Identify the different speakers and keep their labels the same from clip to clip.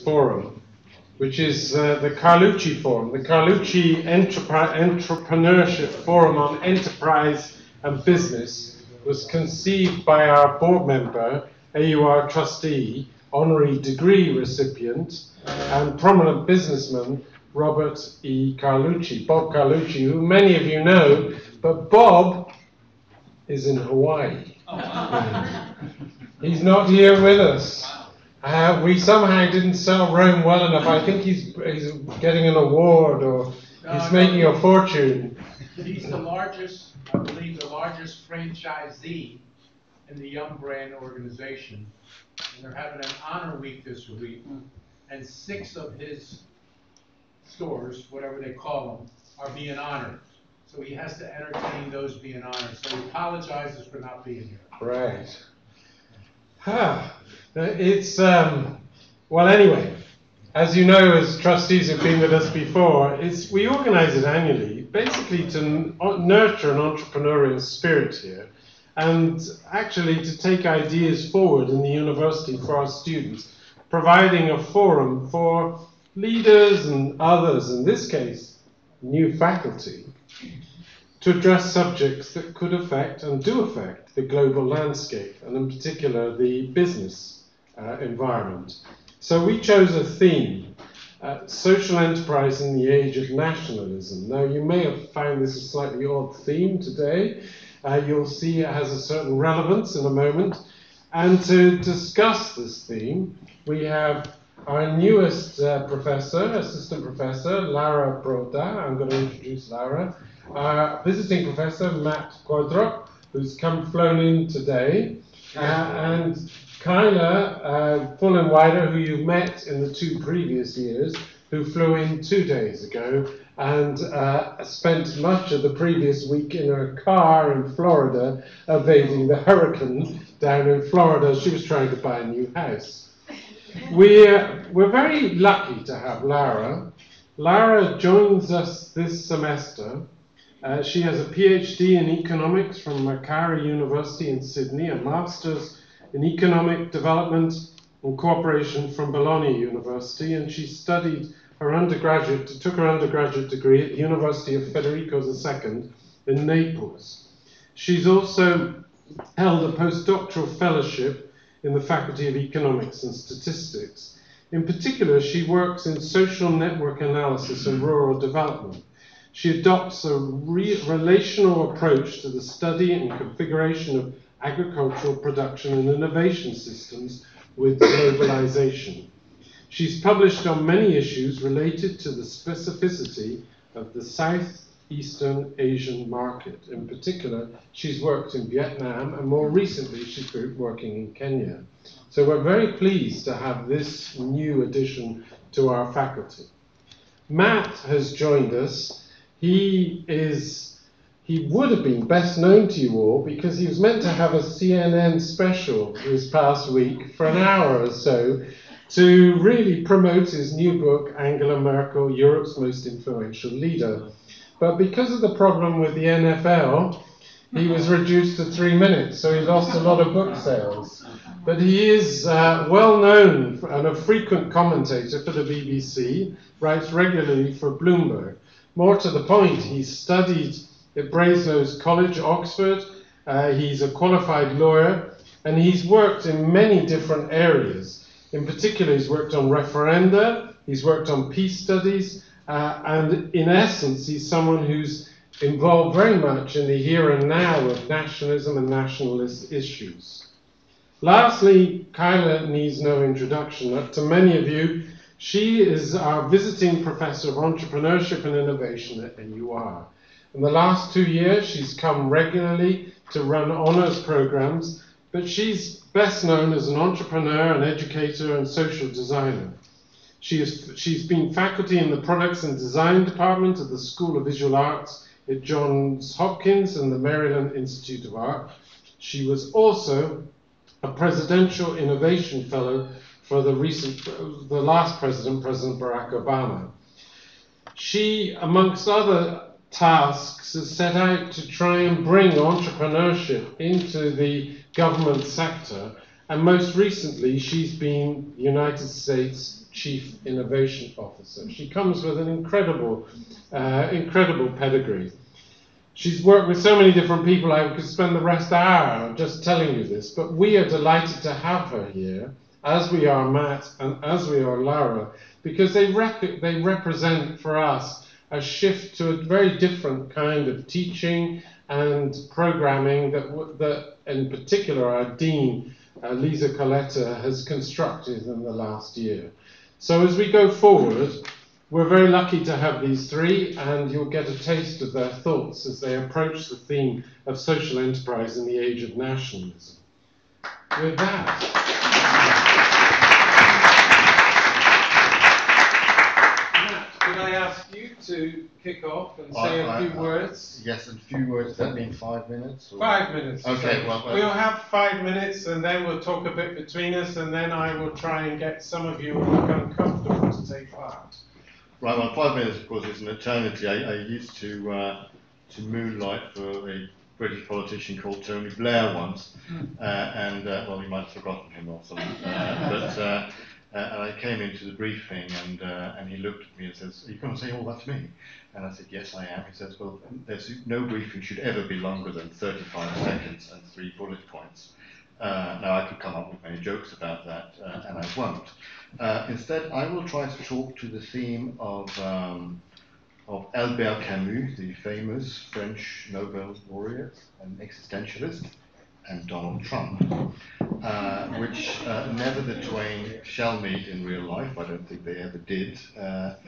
Speaker 1: Forum, which is the Carlucci Forum, the Carlucci Entrepreneurship Forum on Enterprise and Business, was conceived by our board member, AUR trustee, honorary degree recipient, and prominent businessman, Robert E. Carlucci, Bob Carlucci, who many of you know, but Bob is in Hawaii. He's not here with us. We somehow didn't sell Rome well enough. I think he's getting an award or he's making a fortune.
Speaker 2: He's the largest, I believe, the largest franchisee in the Yum brand organization. And they're having an honor week this week. And 6 of his stores, whatever they call them, are being honored. So he has to entertain those being honored. So he apologizes for not being here.
Speaker 1: Right. It's, well, anyway, as you know, as trustees who've been with us before, we organize it annually, basically to nurture an entrepreneurial spirit here, and actually to take ideas forward in the university for our students, providing a forum for leaders and others, in this case, new faculty, to address subjects that could affect and do affect the global landscape, and in particular the business environment. So we chose a theme, social enterprise in the age of nationalism. Now you may have found this a slightly odd theme today. You'll see it has a certain relevance in a moment. And to discuss this theme, we have our newest assistant professor, Lara Broda. I'm going to introduce Lara. Our visiting professor, Matt Quadrop, who's flown in today, and Kyla Fullen-Wider, who you've met in the 2 previous years, who flew in 2 days ago and spent much of the previous week in her car in Florida evading the hurricane down in Florida. She was trying to buy a new house. We're very lucky to have Lara. Lara joins us this semester. She has a PhD in economics from Macquarie University in Sydney, a master's in economic development and cooperation from Bologna University, and she studied took her undergraduate degree at the University of Federico II in Naples. She's also held a postdoctoral fellowship in the Faculty of Economics and Statistics. In particular, she works in social network analysis and rural development. She adopts a relational approach to the study and configuration of agricultural production and innovation systems with globalization. She's published on many issues related to the specificity of the Southeastern Asian market. In particular, she's worked in Vietnam, and more recently she's been working in Kenya. So we're very pleased to have this new addition to our faculty. Matt has joined us. He would have been best known to you all because he was meant to have a CNN special this past week for an hour or so to really promote his new book, Angela Merkel, Europe's Most Influential Leader. But because of the problem with the NFL, he was reduced to 3 minutes, so he lost a lot of book sales. But he is well known and a frequent commentator for the BBC, writes regularly for Bloomberg. More to the point, he studied at Brasenose College, Oxford. He's a qualified lawyer, and he's worked in many different areas. In particular, he's worked on referenda, he's worked on peace studies, and in essence, he's someone who's involved very much in the here and now of nationalism and nationalist issues. Lastly, Kyla needs no introduction. To many of you, she is our visiting professor of entrepreneurship and innovation at AUR. In the last 2 years, she's come regularly to run honors programs, but she's best known as an entrepreneur, an educator, and social designer. She's been faculty in the Products and Design Department at the School of Visual Arts at Johns Hopkins and the Maryland Institute of Art. She was also a Presidential Innovation Fellow for the last president, President Barack Obama. She, amongst other tasks, has set out to try and bring entrepreneurship into the government sector, and most recently she's been United States Chief Innovation Officer. She comes with an incredible pedigree. She's worked with so many different people, I could spend the rest hour just telling you this, but we are delighted to have her here, as we are Matt and as we are Lara, because they represent for us a shift to a very different kind of teaching and programming that in particular our Dean, Lisa Coletta, has constructed in the last year. So as we go forward, we're very lucky to have these three, and you'll get a taste of their thoughts as they approach the theme of social enterprise in the age of nationalism. With that, Matt, could I ask you to kick off and say a few words?
Speaker 3: Yes, a few words. Does that mean 5 minutes? Or?
Speaker 1: 5 minutes.
Speaker 3: Okay,
Speaker 1: so we'll have 5 minutes, and then we'll talk a bit between us, and then I will try and get some of you who look uncomfortable to take part.
Speaker 3: Right, well, 5 minutes, of course, is an eternity. I used to moonlight for a British politician called Tony Blair once, and well, you might have forgotten him or something. And I came into the briefing, and he looked at me and says, "Are you going to say all that to me?" And I said, "Yes, I am." He says, "Well, no briefing should ever be longer than 35 seconds and 3 bullet points." Now, I could come up with many jokes about that, and I won't. Instead, I will try to talk to the theme of Albert Camus, the famous French Nobel laureate and existentialist, and Donald Trump, which never the twain shall meet in real life. I don't think they ever did. But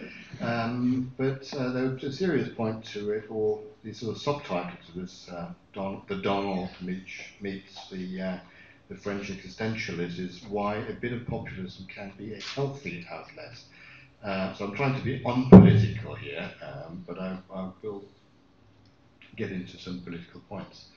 Speaker 3: there was a serious point to it, or the sort of subtitle to this, the Donald meets the French existentialist, is why a bit of populism can be a healthy outlet. So I'm trying to be unpolitical here, but I will get into some political points.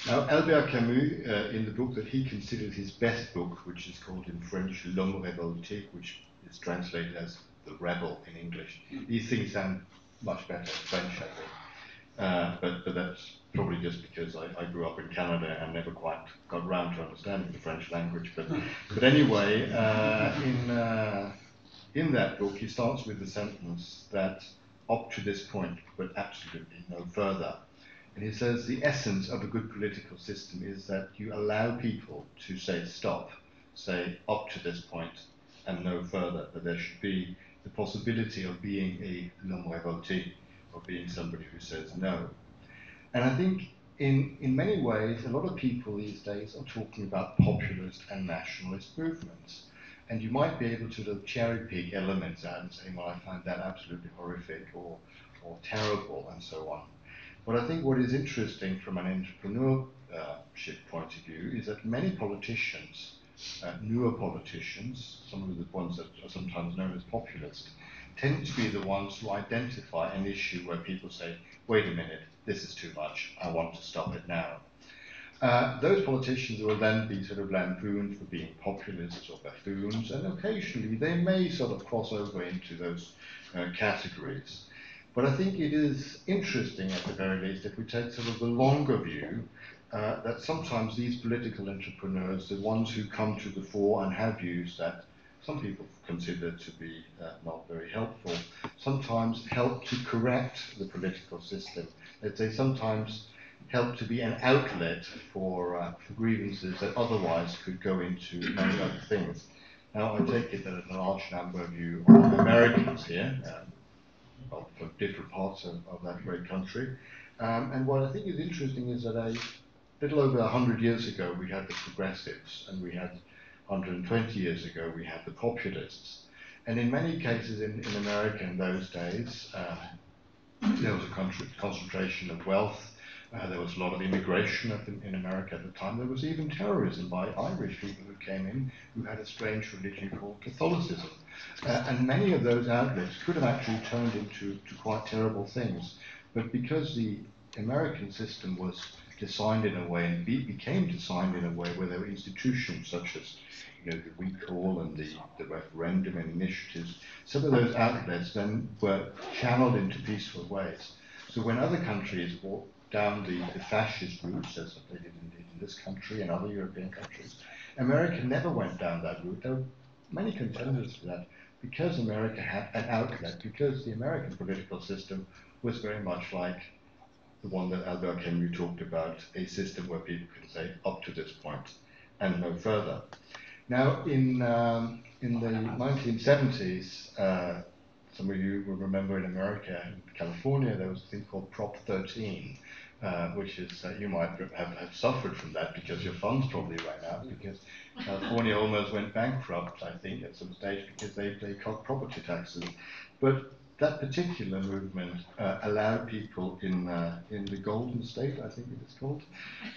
Speaker 3: Now, Albert Camus, in the book that he considered his best book, which is called in French L'Homme Révolté, which is translated as The Rebel in English. These things sound much better in French, I think. But that's probably just because I grew up in Canada and never quite got round to understanding the French language. But anyway, in that book, he starts with the sentence that up to this point, but absolutely no further. And he says the essence of a good political system is that you allow people to say stop, say up to this point and no further, that there should be the possibility of being a l'homme révolté, of being somebody who says no. And I think in many ways, a lot of people these days are talking about populist and nationalist movements. And you might be able to sort of cherry pick elements out and say, well, I find that absolutely horrific or terrible and so on. But I think what is interesting from an entrepreneurship point of view is that many politicians, newer politicians, some of the ones that are sometimes known as populists, tend to be the ones who identify an issue where people say, wait a minute, this is too much, I want to stop it now. Those politicians will then be sort of lampooned for being populists or buffoons, and occasionally they may sort of cross over into those categories. But I think it is interesting, at the very least, if we take sort of the longer view, that sometimes these political entrepreneurs, the ones who come to the fore and have views that some people consider to be not very helpful, sometimes help to correct the political system. That they sometimes help to be an outlet for grievances that otherwise could go into many other things. Now, I take it that a large number of you are Americans here, from different parts of that great country. And what I think is interesting is that a little over 100 years ago we had the progressives, and we had 120 years ago we had the populists. And in many cases in America in those days, there was a concentration of wealth. There was a lot of immigration in America at the time. There was even terrorism by Irish people who came in who had a strange religion called Catholicism. And many of those outlets could have actually turned into quite terrible things. But because the American system was designed in a way and became designed in a way where there were institutions such as the recall and the referendum and initiatives, some of those outlets then were channeled into peaceful ways. So when other countries walked down the fascist routes, as they did indeed in this country and other European countries, America never went down that route. There were many contenders for that. because America had an outlet, because the American political system was very much like the one that Albert Camus talked about, a system where people can say up to this point and no further. Now, in the 1970s, some of you will remember in America, in California, there was a thing called Prop 13, which is, you might have suffered from that because your funds probably ran out, because California almost went bankrupt, I think, at some stage, because they cut property taxes. But that particular movement allowed people in the Golden State, I think it is called,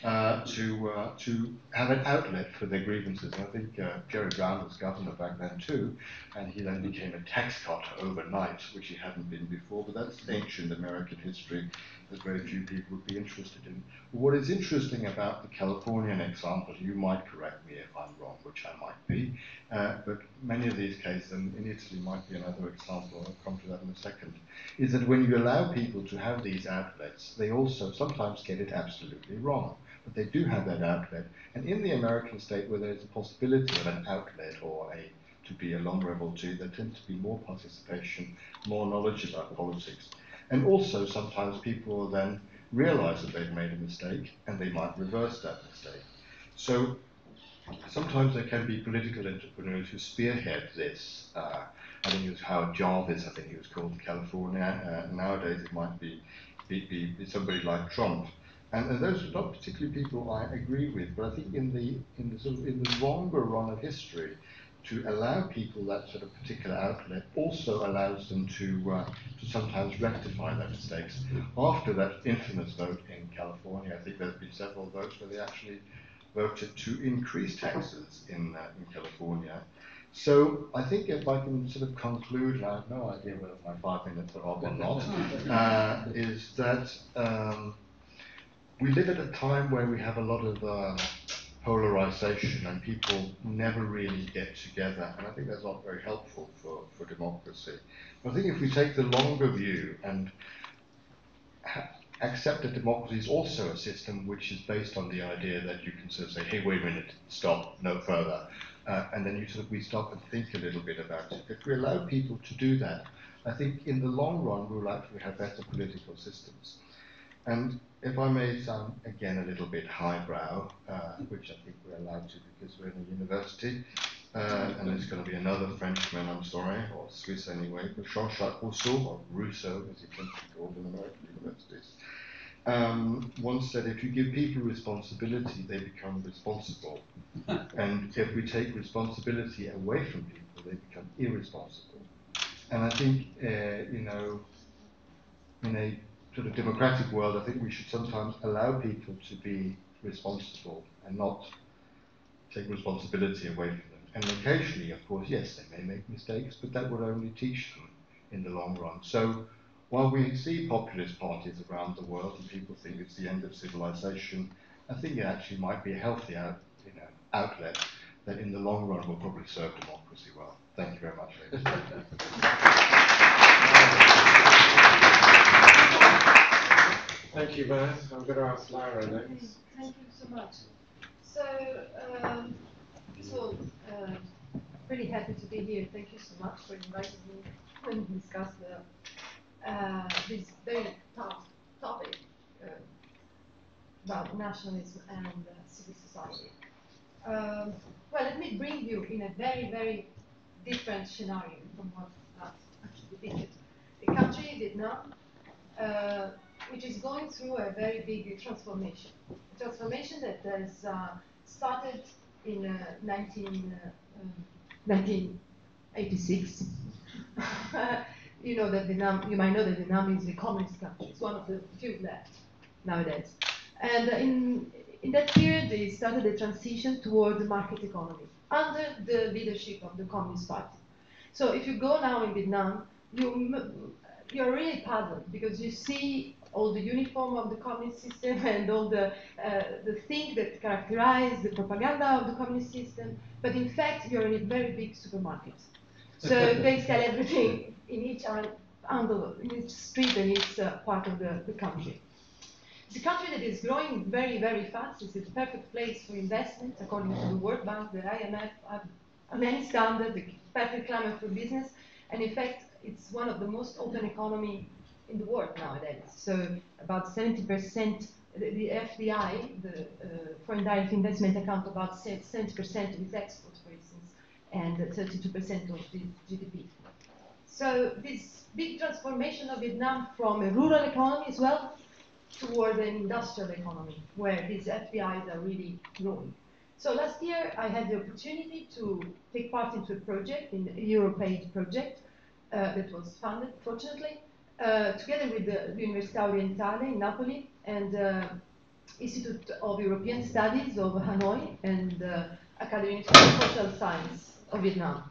Speaker 3: to have an outlet for their grievances. And I think Jerry Brown was governor back then too, and he then became a tax cutter overnight, which he hadn't been before. But that's ancient American history that very few people would be interested in. What is interesting about the Californian example, you might correct me if I'm wrong, which I might be, but many of these cases, and in Italy might be another example, I'll come to that in a second, is that when you allow people to have these outlets, they also sometimes get it absolutely wrong. But they do have that outlet. And in the American state where there's a possibility of an outlet or to be a long revelry, there tends to be more participation, more knowledge about politics. And also sometimes people will then realize that they've made a mistake and they might reverse that mistake. So sometimes there can be political entrepreneurs who spearhead this. I think it was Howard Jarvis, I think he was called in California. Nowadays it might be somebody like Trump. And those are not particularly people I agree with, but I think in the longer run of history, to allow people that sort of particular outlet also allows them to sometimes rectify their mistakes. After that infamous vote in California, I think there's been several votes where they actually voted to increase taxes in California. So I think if I can sort of conclude, and I have no idea whether my 5 minutes are up or not, is that we live at a time where we have a lot of polarization and people never really get together, and I think that's not very helpful for democracy. But I think if we take the longer view and accept that democracy is also a system which is based on the idea that you can sort of say, hey, wait a minute, stop, no further. And then we stop and think a little bit about it. If we allow people to do that, I think in the long run we'll actually have better political systems. And if I may sound again a little bit highbrow, which I think we're allowed to because we're in a university, and there's going to be another Frenchman, I'm sorry, or Swiss anyway, but Jean-Jacques Rousseau, or Rousseau as he tends to be called in American universities, once said, if you give people responsibility, they become responsible. And if we take responsibility away from people, they become irresponsible. And I think, in a sort of democratic world, I think we should sometimes allow people to be responsible and not take responsibility away from them. And occasionally, of course, yes, they may make mistakes, but that would only teach them in the long run. So while we see populist parties around the world and people think it's the end of civilization, I think it actually might be a healthy outlet that in the long run will probably serve democracy well. Thank you very much, ladies.
Speaker 1: Thank you, Matt. I'm going to ask Lara next.
Speaker 4: Thank you so much. So, really happy to be here. Thank you so much for inviting me and discuss this very tough topic about nationalism and civil society. Well, let me bring you in a very, very different scenario from what Matt actually depicted. A country, Vietnam, which is going through a very big transformation. A transformation that has started in 1986. You know that Vietnam. You might know that Vietnam is a communist country. It's one of the few left nowadays. And in that period, they started a transition toward the market economy under the leadership of the Communist Party. So if you go now in Vietnam, you're really puzzled because you see all the uniform of the communist system and all the things that characterize the propaganda of the communist system, but in fact you're in a very big supermarket. So they sell everything in each in each street and each part of the country. It's a country that is growing very, very fast. It's a perfect place for investment, according to the World Bank, the IMF. I've on any standard, the perfect climate for business, and in fact, it's one of the most open economy in the world nowadays. So about 70%, the FDI, the foreign direct investment account about 70% of its exports, for instance, and 32% of the GDP. So this big transformation of Vietnam from a rural economy as well toward an industrial economy, where these FDIs are really growing. So last year, I had the opportunity to take part into a project, in a Europaid project, that was funded, fortunately, together with the Università Orientale in Napoli and Institute of European Studies of Hanoi and Academy of Social Science of Vietnam.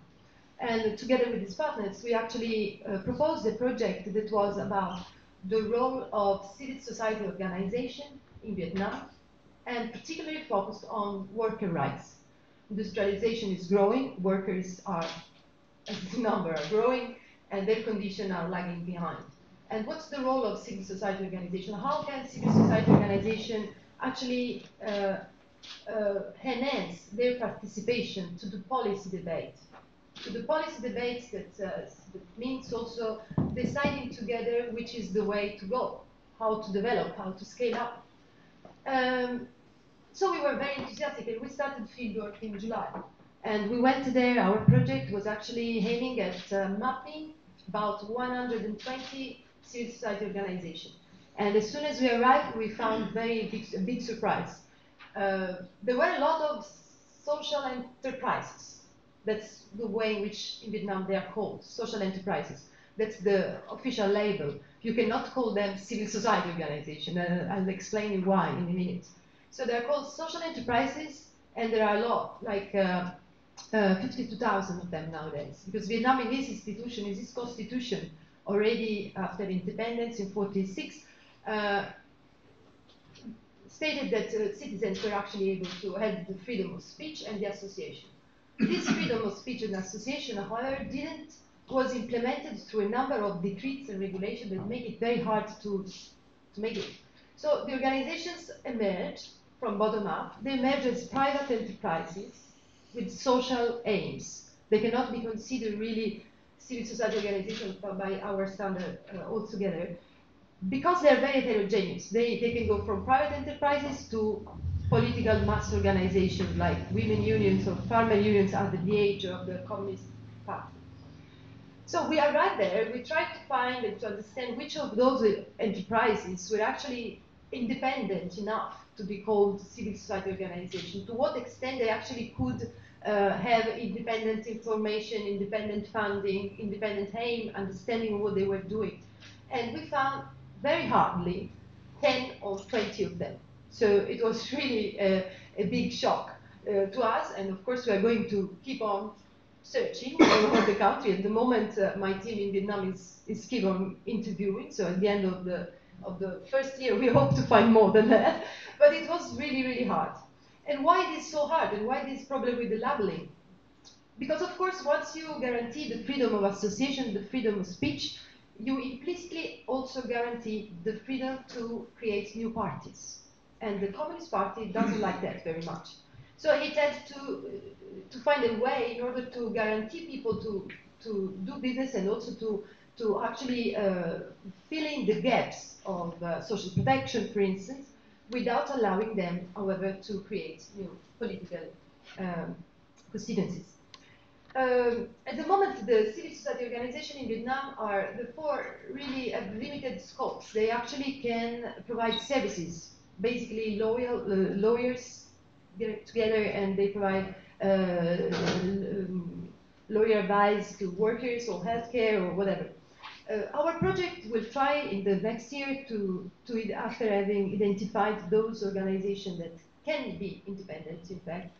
Speaker 4: And together with these partners, we actually proposed a project that was about the role of civil society organization in Vietnam, and particularly focused on worker rights. Industrialization is growing, workers are, as a number, are growing, and their conditions are lagging behind. And what's the role of civil society organization? How can civil society organization actually enhance their participation to the policy debate? To the policy debates that means also deciding together which is the way to go, how to develop, how to scale up. So we were very enthusiastic, and we started fieldwork in July. And we went there. Our project was actually aiming at mapping about 120 civil society organizations. And as soon as we arrived, we found a big surprise. There were a lot of social enterprises. That's the way in which in Vietnam they are called, social enterprises. That's the official label. You cannot call them civil society organization. I'll explain you why in a minute. So they're called social enterprises, and there are a lot, like 52,000 of them nowadays. Because Vietnam in this institution, in this constitution, already after independence in 46, stated that citizens were actually able to have the freedom of speech and the association. This freedom of speech and association, however, was implemented through a number of decrees and regulations that make it very hard to make it. So the organizations emerged from bottom up. They emerged as private enterprises with social aims. They cannot be considered really civil society organizations by our standard altogether, because they're very heterogeneous. They can go from private enterprises to political mass organizations like women unions or farmer unions under the age of the Communist Party. So we arrived there, we tried to find and to understand which of those enterprises were actually independent enough to be called civil society organization, to what extent they actually could have independent information, independent funding, independent aim, understanding of what they were doing. And we found very hardly 10 or 20 of them. So it was really a big shock to us, and of course we are going to keep on searching all over the country. At the moment, my team in Vietnam is keep on interviewing, so at the end of the first year we hope to find more than that, but it was really, really hard. And why it is so hard, and why this problem with the labeling? Because of course, once you guarantee the freedom of association, the freedom of speech, you implicitly also guarantee the freedom to create new parties. And the Communist Party doesn't like that very much. So it had to find a way in order to guarantee people to do business, and also to actually fill in the gaps of social protection, for instance, without allowing them, however, to create new political constituencies. At the moment, the civil society organizations in Vietnam are the four really have limited scopes. They actually can provide services. Basically, lawyers get together and they provide lawyer advice to workers or healthcare or whatever. Our project will try in the next year after having identified those organizations that can be independent, in fact,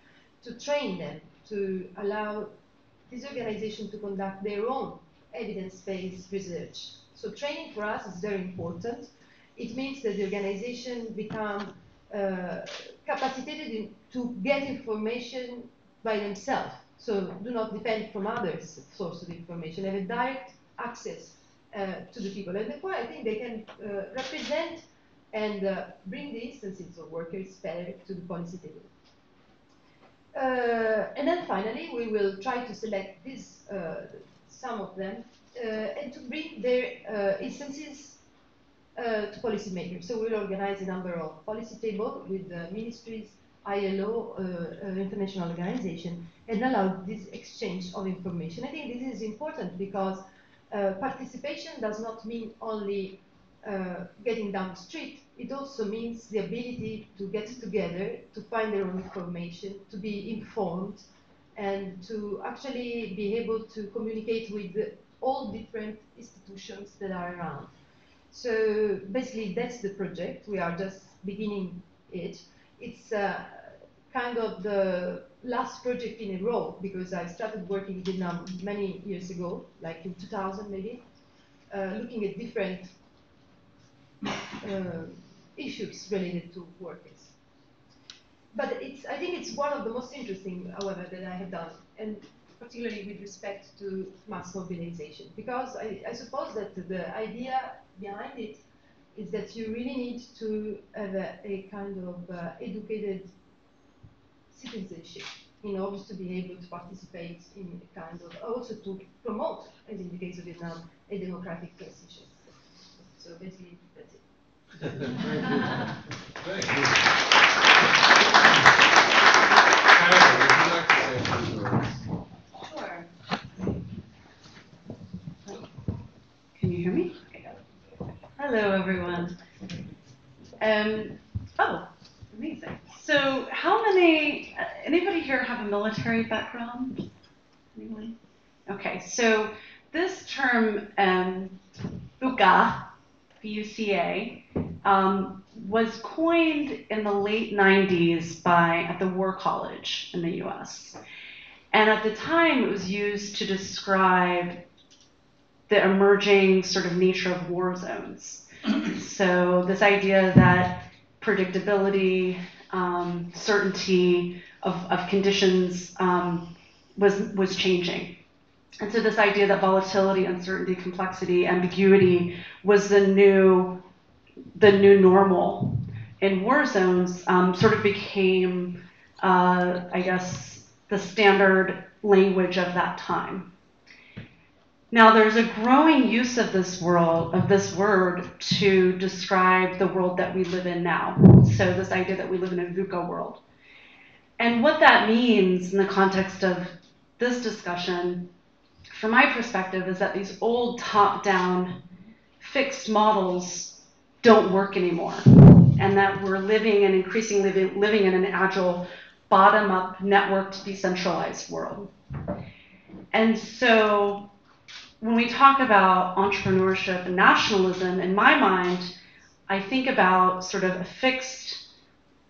Speaker 4: to train them, to allow this organization to conduct their own evidence-based research. So training for us is very important. It means that the organization become capacitated to get information by themselves. So do not depend from others' source of information, have a direct access to the people. And therefore, I think they can represent and bring the instances of workers better to the policy table. And then finally, we will try to select these, some of them, and to bring their essences to policymakers. So we'll organize a number of policy tables with ministries, ILO, international organization, and allow this exchange of information. I think this is important because participation does not mean only getting down the street. It also means the ability to get together, to find their own information, to be informed, and to actually be able to communicate with all different institutions that are around. So basically, that's the project. We are just beginning it. It's kind of the last project in a row because I started working in Vietnam many years ago, like in 2000 maybe, looking at different issues related to workers. But I think it's one of the most interesting, however, that I have done, and particularly with respect to mass mobilization, because I suppose that the idea behind it is that you really need to have a kind of educated citizenship in order to be able to participate in a kind of, also to promote, as in the case of Vietnam, a democratic transition. So basically, that's it.
Speaker 1: Thank you. Anna, would you like to say a few words?
Speaker 5: Sure. Can you hear me? Hello, everyone. Oh, amazing. So how many, anybody here have a military background? Anybody? Okay, so this term, BUCA, B-U-C-A, was coined in the late 90s at the War College in the US. And at the time, it was used to describe the emerging sort of nature of war zones. So this idea that predictability, certainty of conditions was changing. And so this idea that volatility, uncertainty, complexity, ambiguity was the new normal in war zones sort of became, I guess, the standard language of that time. Now, there's a growing use of this word to describe the world that we live in now. So this idea that we live in a VUCA world. And what that means in the context of this discussion, from my perspective, is that these old top-down fixed models don't work anymore. And that we're increasingly living in an agile, bottom-up, networked, decentralized world. And so when we talk about entrepreneurship and nationalism, in my mind, I think about sort of a fixed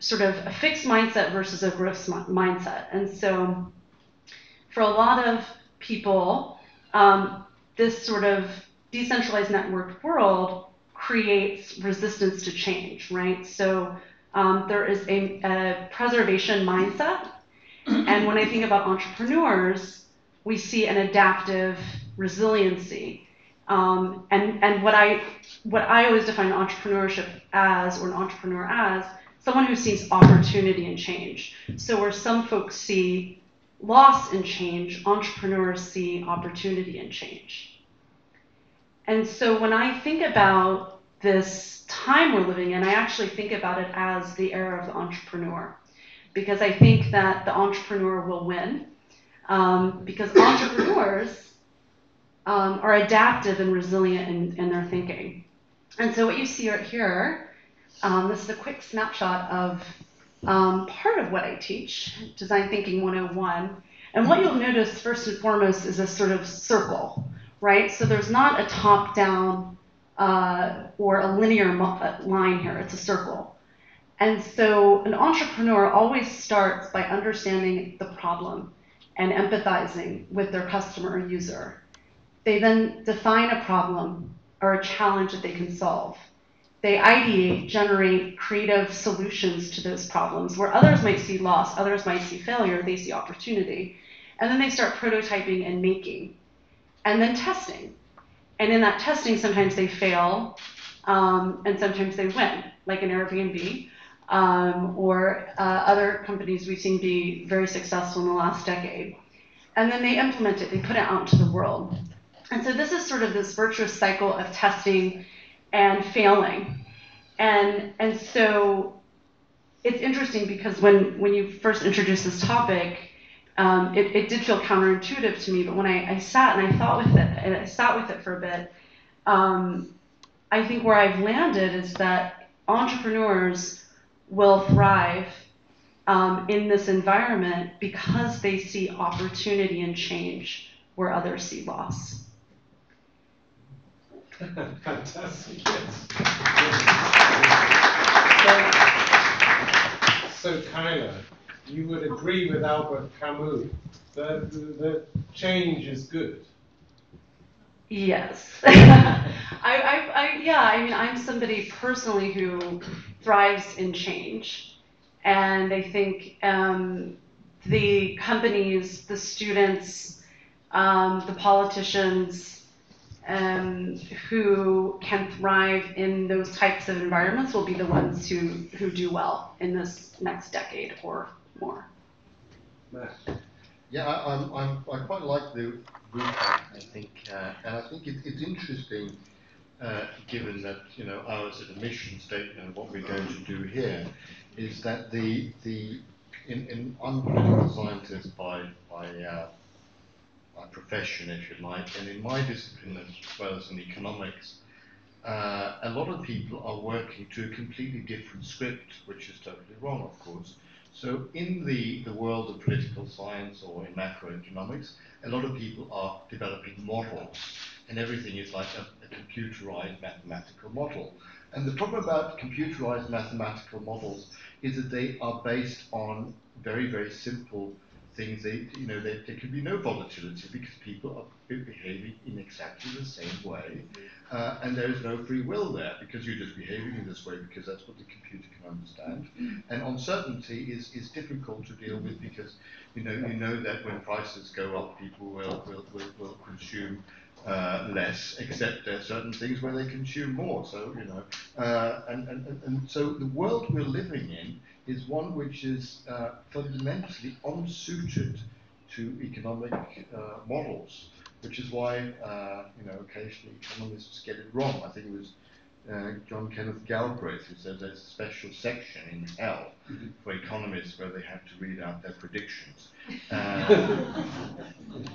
Speaker 5: mindset versus a growth mindset. And so for a lot of people, this sort of decentralized networked world creates resistance to change, right? So there is a preservation mindset. And when I think about entrepreneurs, we see an adaptive resiliency. And what I always define entrepreneurship as, or an entrepreneur as, someone who sees opportunity in change. So where some folks see loss in change, entrepreneurs see opportunity in change. And so when I think about this time we're living in, I actually think about it as the era of the entrepreneur, because I think that the entrepreneur will win, because entrepreneurs are adaptive and resilient in their thinking. And so what you see right here, this is a quick snapshot of part of what I teach, Design Thinking 101. And what you'll notice first and foremost is a sort of circle, right? So there's not a top-down or a linear line here, it's a circle. And so an entrepreneur always starts by understanding the problem and empathizing with their customer or user. They then define a problem or a challenge that they can solve. They ideate, generate creative solutions to those problems, where others might see loss, others might see failure, they see opportunity. And then they start prototyping and making, and then testing. And in that testing, sometimes they fail, and sometimes they win, like in Airbnb. or other companies we've seen be very successful in the last decade. And then they implement it, they put it out into the world. And so this is sort of this virtuous cycle of testing and failing. And so it's interesting because when you first introduced this topic, it did feel counterintuitive to me, but when I sat and I thought with it, and I sat with it for a bit, I think where I've landed is that entrepreneurs will thrive in this environment because they see opportunity and change where others see loss.
Speaker 1: Fantastic, yes. So Kyla, you would agree with Albert Camus that the change is good?
Speaker 5: Yes. I mean, I'm somebody personally who thrives in change. And I think the companies, the students, the politicians who can thrive in those types of environments will be the ones who do well in this next decade or more.
Speaker 3: Yeah, I quite like the route, I think, and I think it's interesting, given that our sort of mission statement, what we're going to do here, is that I'm a political scientist by profession, if you like, and in my discipline as well as in economics, a lot of people are working to a completely different script, which is totally wrong, of course. So in the world of political science or in macroeconomics, a lot of people are developing models, and everything is like a computerized mathematical model. And the problem about computerized mathematical models is that they are based on very, very simple things. There can be no volatility because people are behaving in exactly the same way, and there is no free will there because you're just behaving in this way because that's what the computer can understand. And uncertainty is difficult to deal with because you know that when prices go up, people will consume less, except there are certain things where they consume more. So and so the world we're living in is one which is fundamentally unsuited to economic models, which is why occasionally economists get it wrong. I think it was John Kenneth Galbraith who said there's a special section in hell for economists where they have to read out their predictions.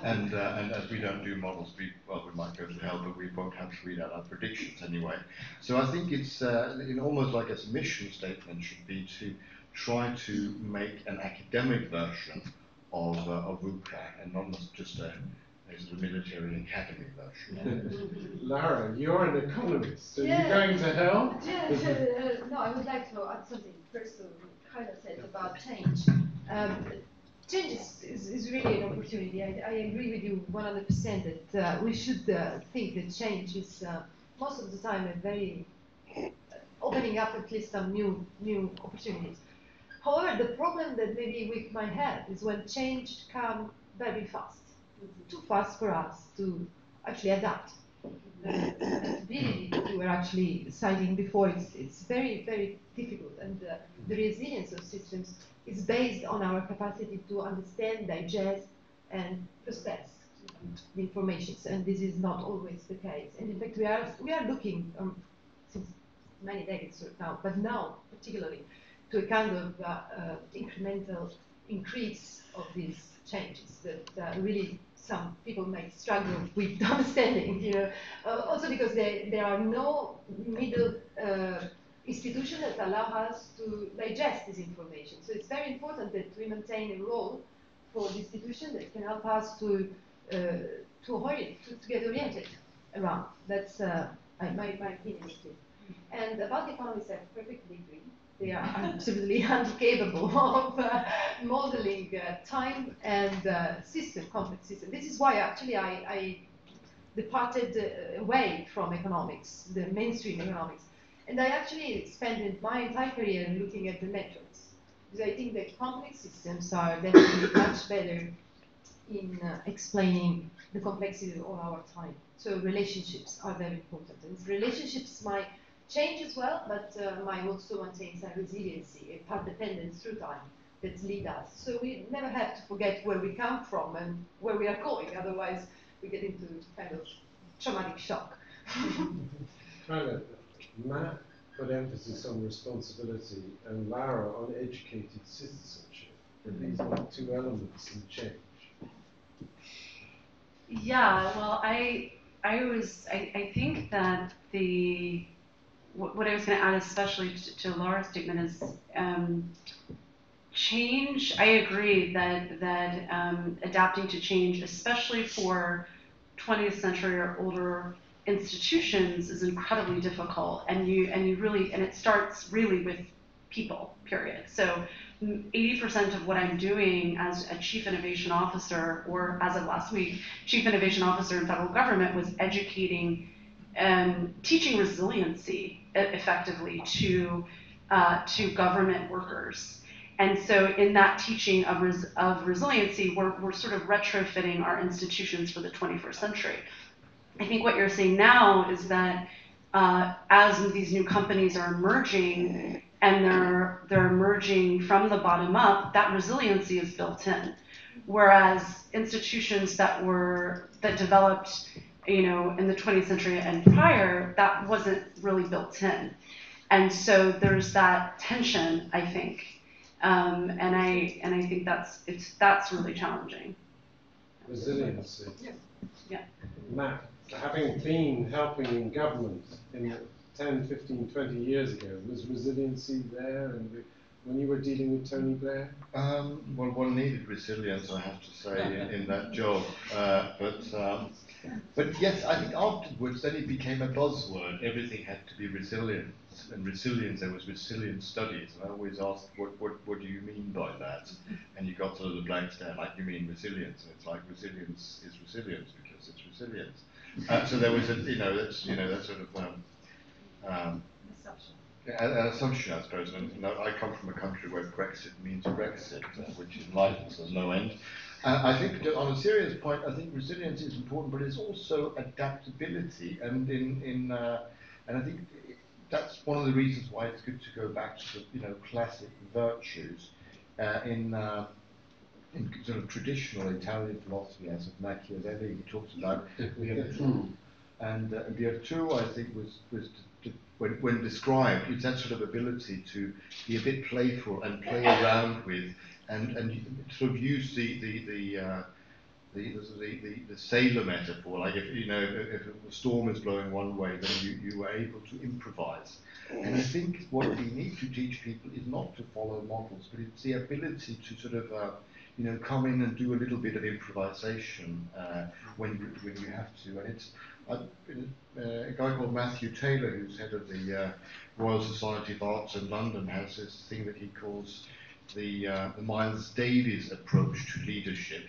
Speaker 3: And as we don't do models, we might go to hell, but we won't have to read out our predictions anyway. So I think it's almost like as a mission statement should be to try to make an academic version of VUCA and not just a military academy version.
Speaker 1: Lara, you're an economist. Are you going to hell?
Speaker 4: No, I would like to add something first to what Kyla said about change. Change is really an opportunity. I agree with you 100% that we should think that change is most of the time a very opening up at least some new opportunities. However, the problem that maybe we might have is when change comes very fast, too fast for us to actually adapt. The ability that you were actually citing before, it's very, very difficult, and the resilience of systems is based on our capacity to understand, digest, and process the information, and this is not always the case. And in fact, we are looking since many decades now, but now particularly to a kind of incremental increase of these changes that really some people might struggle with understanding, also because there are no middle institutions that allow us to digest this information. So it's very important that we maintain a role for the institution that can help us to get oriented around. That's my opinion. And about the economists, I perfectly agree. They are absolutely incapable of modeling time and complex system. This is why actually I departed away from economics, the mainstream economics. And I actually spent my entire career looking at the metrics. Because I think that complex systems are definitely much better in explaining the complexity of our time. So relationships are very important. And relationships might change as well, but my also maintains a resiliency, a path dependence through time that lead us. So we never have to forget where we come from and where we are going, otherwise we get into kind of traumatic shock.
Speaker 1: Matt put emphasis on responsibility and Lara on educated citizenship. Are these not two elements in change?
Speaker 5: Yeah, well, I think that what I was going to add, especially to Laura's statement, is change. I agree that adapting to change, especially for 20th century or older institutions, is incredibly difficult, and it starts really with people. Period. So 80% of what I'm doing as a chief innovation officer, or as of last week, chief innovation officer in federal government, was educating and teaching resiliency effectively to government workers. And so in that teaching of resiliency, we're sort of retrofitting our institutions for the 21st century. I think what you're seeing now is that as these new companies are emerging, and they're emerging from the bottom up, that resiliency is built in. Whereas institutions that developed, in the 20th century and prior, that wasn't really built in. And so there's that tension, I think. And I think that's really challenging.
Speaker 1: Resiliency.
Speaker 5: Yeah.
Speaker 1: Matt, having been helping in government in 10, 15, 20 years ago, was resiliency there and when you were dealing with Tony Blair?
Speaker 3: Well, one needed resilience, I have to say, in that job. But yes, I think afterwards then it became a buzzword. Everything had to be resilient. And resilience, there was resilience studies. And I always asked, what do you mean by that? And you got sort of the blank stare, like, you mean resilience? And it's like, resilience is resilience because it's resilience. So there was that sort of an assumption, I suppose. And I come from a country where Brexit means Brexit, which enlightens us no end. I think, on a serious point, I think resilience is important, but it's also adaptability. And and I think that's one of the reasons why it's good to go back to the classic virtues in sort of traditional Italian philosophy, as of Machiavelli. He talks about virtù, and virtù, I think, was when described, it's that sort of ability to be a bit playful and play around with, and sort of use the sailor metaphor. Like if a storm is blowing one way, then you are able to improvise. And I think what we need to teach people is not to follow models, but it's the ability to sort of come in and do a little bit of improvisation when you have to. And it's a guy called Matthew Taylor, who's head of the Royal Society of Arts in London, has this thing that he calls the Miles Davis approach to leadership,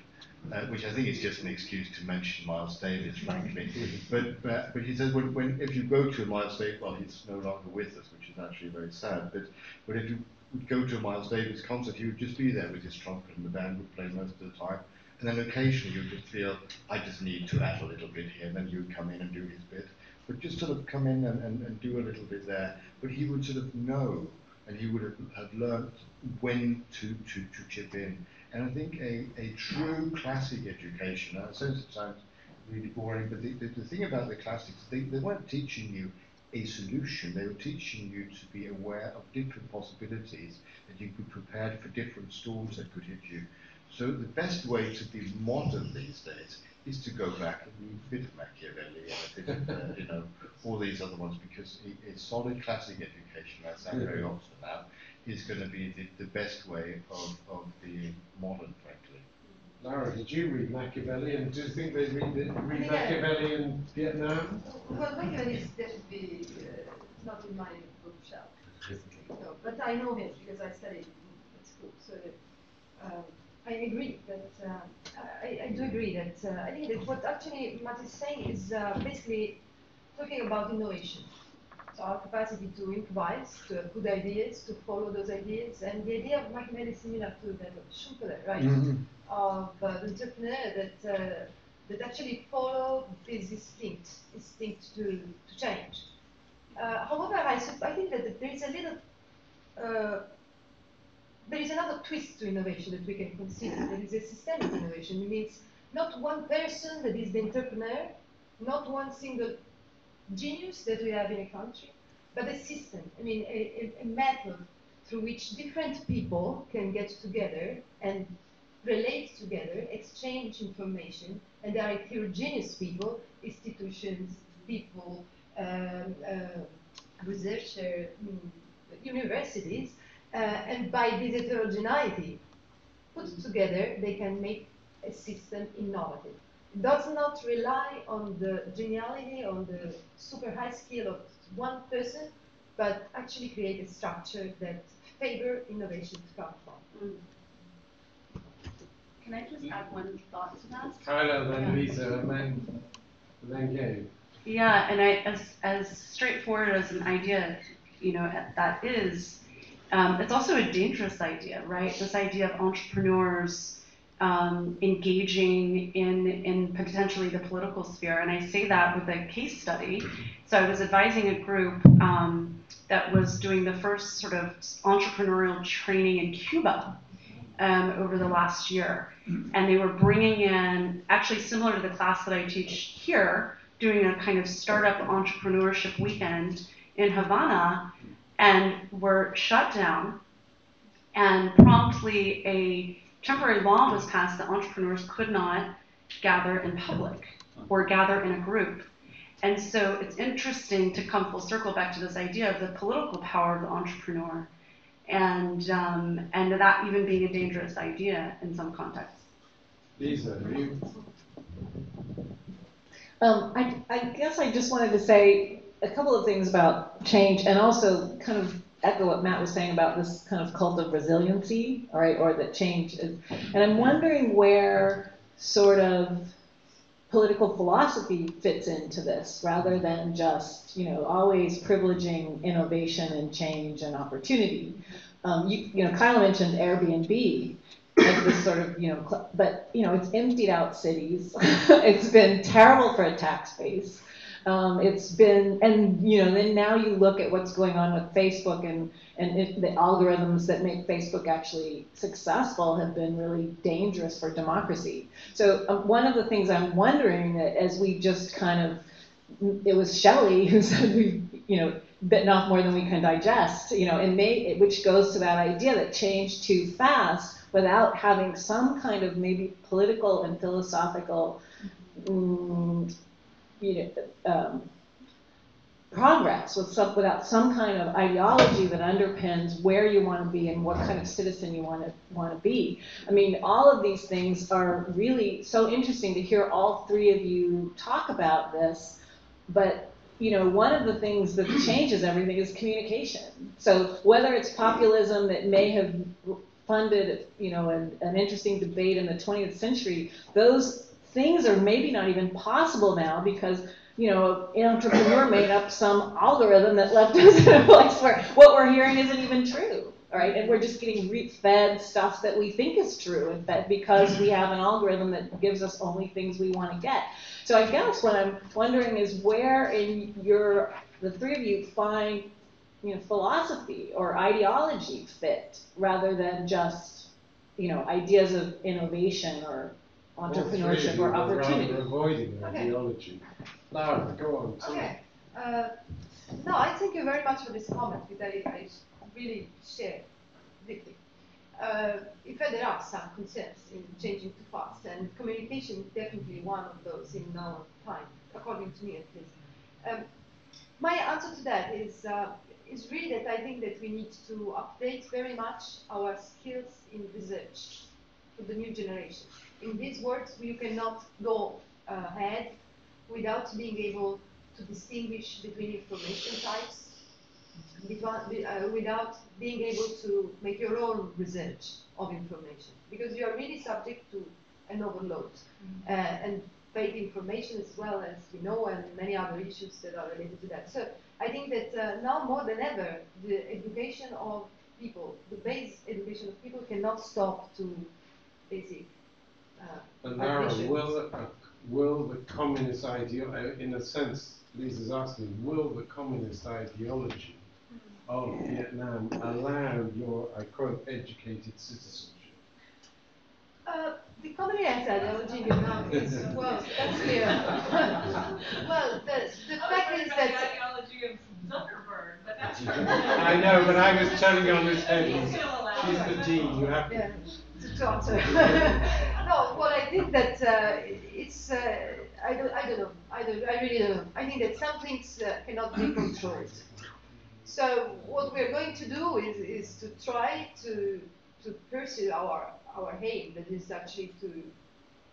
Speaker 3: which I think is just an excuse to mention Miles Davis, frankly. But he says if you go to a Miles Davis, well, he's no longer with us, which is actually very sad. But if you would go to a Miles Davis concert, he would just be there with his trumpet, and the band would play most of the time. And then occasionally you'd just feel, I just need to add a little bit here, and then you would come in and do his bit. But just sort of come in and do a little bit there. But he would sort of know, and he would have learned when to chip in. And I think a true classic education, it sounds really boring, but the thing about the classics, they weren't teaching you a solution, they were teaching you to be aware of different possibilities, that you could prepare for different storms that could hit you. So the best way to be modern these days is to go back and read a bit of Machiavelli and a bit of all these other ones, because a solid classic education, that's Harry Oxford now, is going to be the best way of being modern, frankly.
Speaker 1: Lara, did you read Machiavelli, and do you think they read Machiavelli in Vietnam?
Speaker 4: Well, Machiavelli is definitely not in my bookshelf, no, but I know him because I studied at school. So I agree that I do agree that I think that what actually Matt is saying is basically talking about innovation. So our capacity to improvise, to have good ideas, to follow those ideas, and the idea of Machiavelli is similar to that of Schumpeter, right? Mm-hmm. Of the entrepreneur that actually follow this instinct to change. However, I think that there is a little, there is another twist to innovation that we can consider. There is a systemic innovation. It means not one person that is the entrepreneur, not one single genius that we have in a country, but a system. I mean, a method through which different people can get together and relate together, exchange information, and there are heterogeneous people, institutions, people, researchers, universities, and by this heterogeneity put together, they can make a system innovative. It does not rely on the geniality, on the super high skill of one person, but actually create a structure that favor innovation to come from.
Speaker 5: Can I just add one thought to that?
Speaker 1: Kyla, then Lisa, and then Gabe.
Speaker 5: Yeah, and as straightforward as an idea, that is, it's also a dangerous idea, right? This idea of entrepreneurs engaging in potentially the political sphere, and I say that with a case study. So I was advising a group that was doing the first sort of entrepreneurial training in Cuba over the last year, and they were bringing in, actually similar to the class that I teach here, doing a kind of startup entrepreneurship weekend in Havana, and were shut down, and promptly a temporary law was passed that entrepreneurs could not gather in public or gather in a group. And so it's interesting to come full circle back to this idea of the political power of the entrepreneur, and that even being a dangerous idea in some contexts.
Speaker 1: Lisa, you.
Speaker 6: I guess I just wanted to say a couple of things about change, and also kind of echo what Matt was saying about this kind of cult of resiliency, all right, or that change is. And I'm wondering where sort of political philosophy fits into this, rather than just, always privileging innovation and change and opportunity. Kyla mentioned Airbnb as this sort of, but it's emptied out cities. It's been terrible for a tax base. It's been, and then now you look at what's going on with Facebook, and the algorithms that make Facebook actually successful have been really dangerous for democracy. So one of the things I'm wondering, that as we just kind of, it was Shelley who said we've bitten off more than we can digest, which goes to that idea that change too fast without having some kind of maybe political and philosophical progress without some kind of ideology that underpins where you want to be and what kind of citizen you want to be. I mean, all of these things are really so interesting to hear all three of you talk about this, but one of the things that changes everything is communication. So whether it's populism that may have funded, an interesting debate in the 20th century, those things are maybe not even possible now because, an entrepreneur made up some algorithm that left us in a place where what we're hearing isn't even true, all right? And we're just getting fed stuff that we think is true, and fed because we have an algorithm that gives us only things we want to get. So I guess what I'm wondering is where in the three of you find, philosophy or ideology fit, rather than just, ideas of innovation or entrepreneurship or opportunity.
Speaker 1: Avoiding ideology. Laura, go on.
Speaker 4: Okay. No, I thank you very much for this comment, which I really share deeply. In fact, there are some concerns in changing too fast, and communication is definitely one of those in our time, according to me at least. My answer to that is really that I think that we need to update very much our skills in research for the new generation. In these words, you cannot go ahead without being able to distinguish between information types, without being able to make your own research of information, because you are really subject to an overload and fake information as well, as we know, and many other issues that are related to that. So I think that now more than ever, the education of people, the base education of people, cannot stop to basic.
Speaker 1: And Laura, will the communist ideology, in a sense, Lisa's asking, will the communist ideology of Vietnam allowed your, I quote, educated citizenship?
Speaker 4: The communist ideology in Vietnam is, well, that's clear. Well, the fact is that...
Speaker 7: the ideology of Zuckerberg, but that's
Speaker 1: I know, but I was turning on his head.
Speaker 7: He's still allowed.
Speaker 1: She's the dean, you have to...
Speaker 4: Yeah, to answer. No, well, I think that it's, I don't know, I really don't know. I think that some things cannot be controlled. So what we're going to do is to try to pursue our aim, that is actually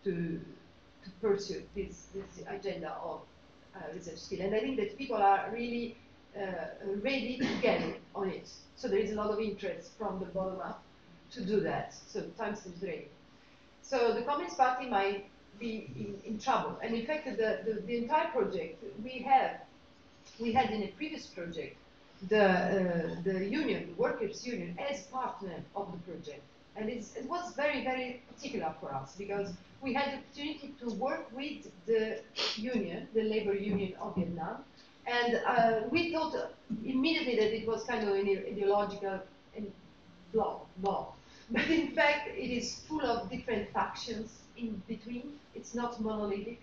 Speaker 4: to pursue this agenda of research skill. And I think that people are really ready to get on it. So there is a lot of interest from the bottom up to do that. So time seems ready. So the Communist Party might be in trouble. And in fact, the entire project we had in a previous project, the union, the workers' union, as partner of the project. And it was very, very particular for us because we had the opportunity to work with the union, the labor union of Vietnam, and we thought immediately that it was kind of an ideological block. But in fact, it is full of different factions in between. It's not monolithic.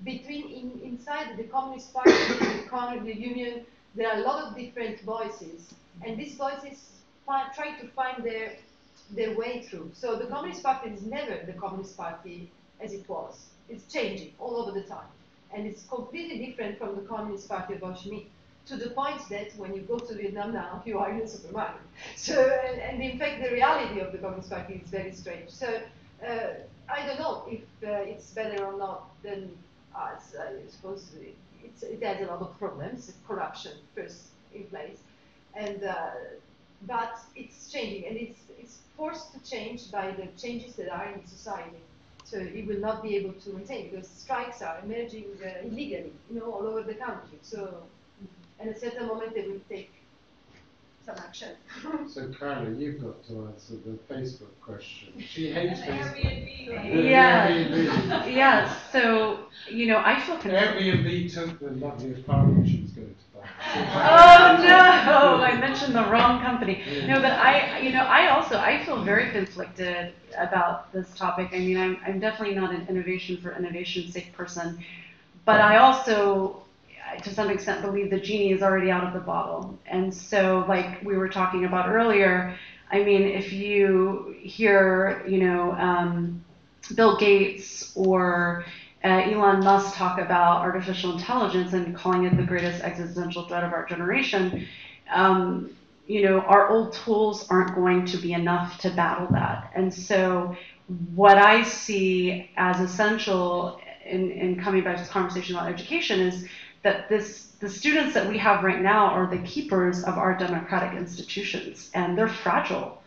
Speaker 4: Inside the Communist Party, the union, there are a lot of different voices, and these voices try to find their way through. So the Communist Party is never the Communist Party as it was. It's changing all over the time. And it's completely different from the Communist Party of Ho Chi Minh, to the point that when you go to Vietnam now, you are in a supermarket. So, and in fact, the reality of the Communist Party is very strange. So I don't know if it's better or not than us. I suppose it has a lot of problems, corruption first in place, and but it's changing, and it's forced to change by the changes that are in society. So it will not be able to maintain because strikes are emerging illegally, all over the country. So at a certain moment they will take some action.
Speaker 1: So Carla, you've got to answer the Facebook question. She hates Facebook.
Speaker 7: Airbnb.
Speaker 5: Yeah.
Speaker 1: Airbnb.
Speaker 5: Yes. So, I feel
Speaker 1: Airbnb took the lovely apartment she was going to buy.
Speaker 5: Oh no! I mentioned the wrong company. No, but I feel very conflicted about this topic. I mean, I'm definitely not an innovation for innovation's sake person, but I also, to some extent, believe the genie is already out of the bottle. And so, like we were talking about earlier, I mean, if you hear, Bill Gates or Elon Musk talk about artificial intelligence and calling it the greatest existential threat of our generation, our old tools aren't going to be enough to battle that. And so what I see as essential in coming back to this conversation about education is that the students that we have right now are the keepers of our democratic institutions, and they're fragile.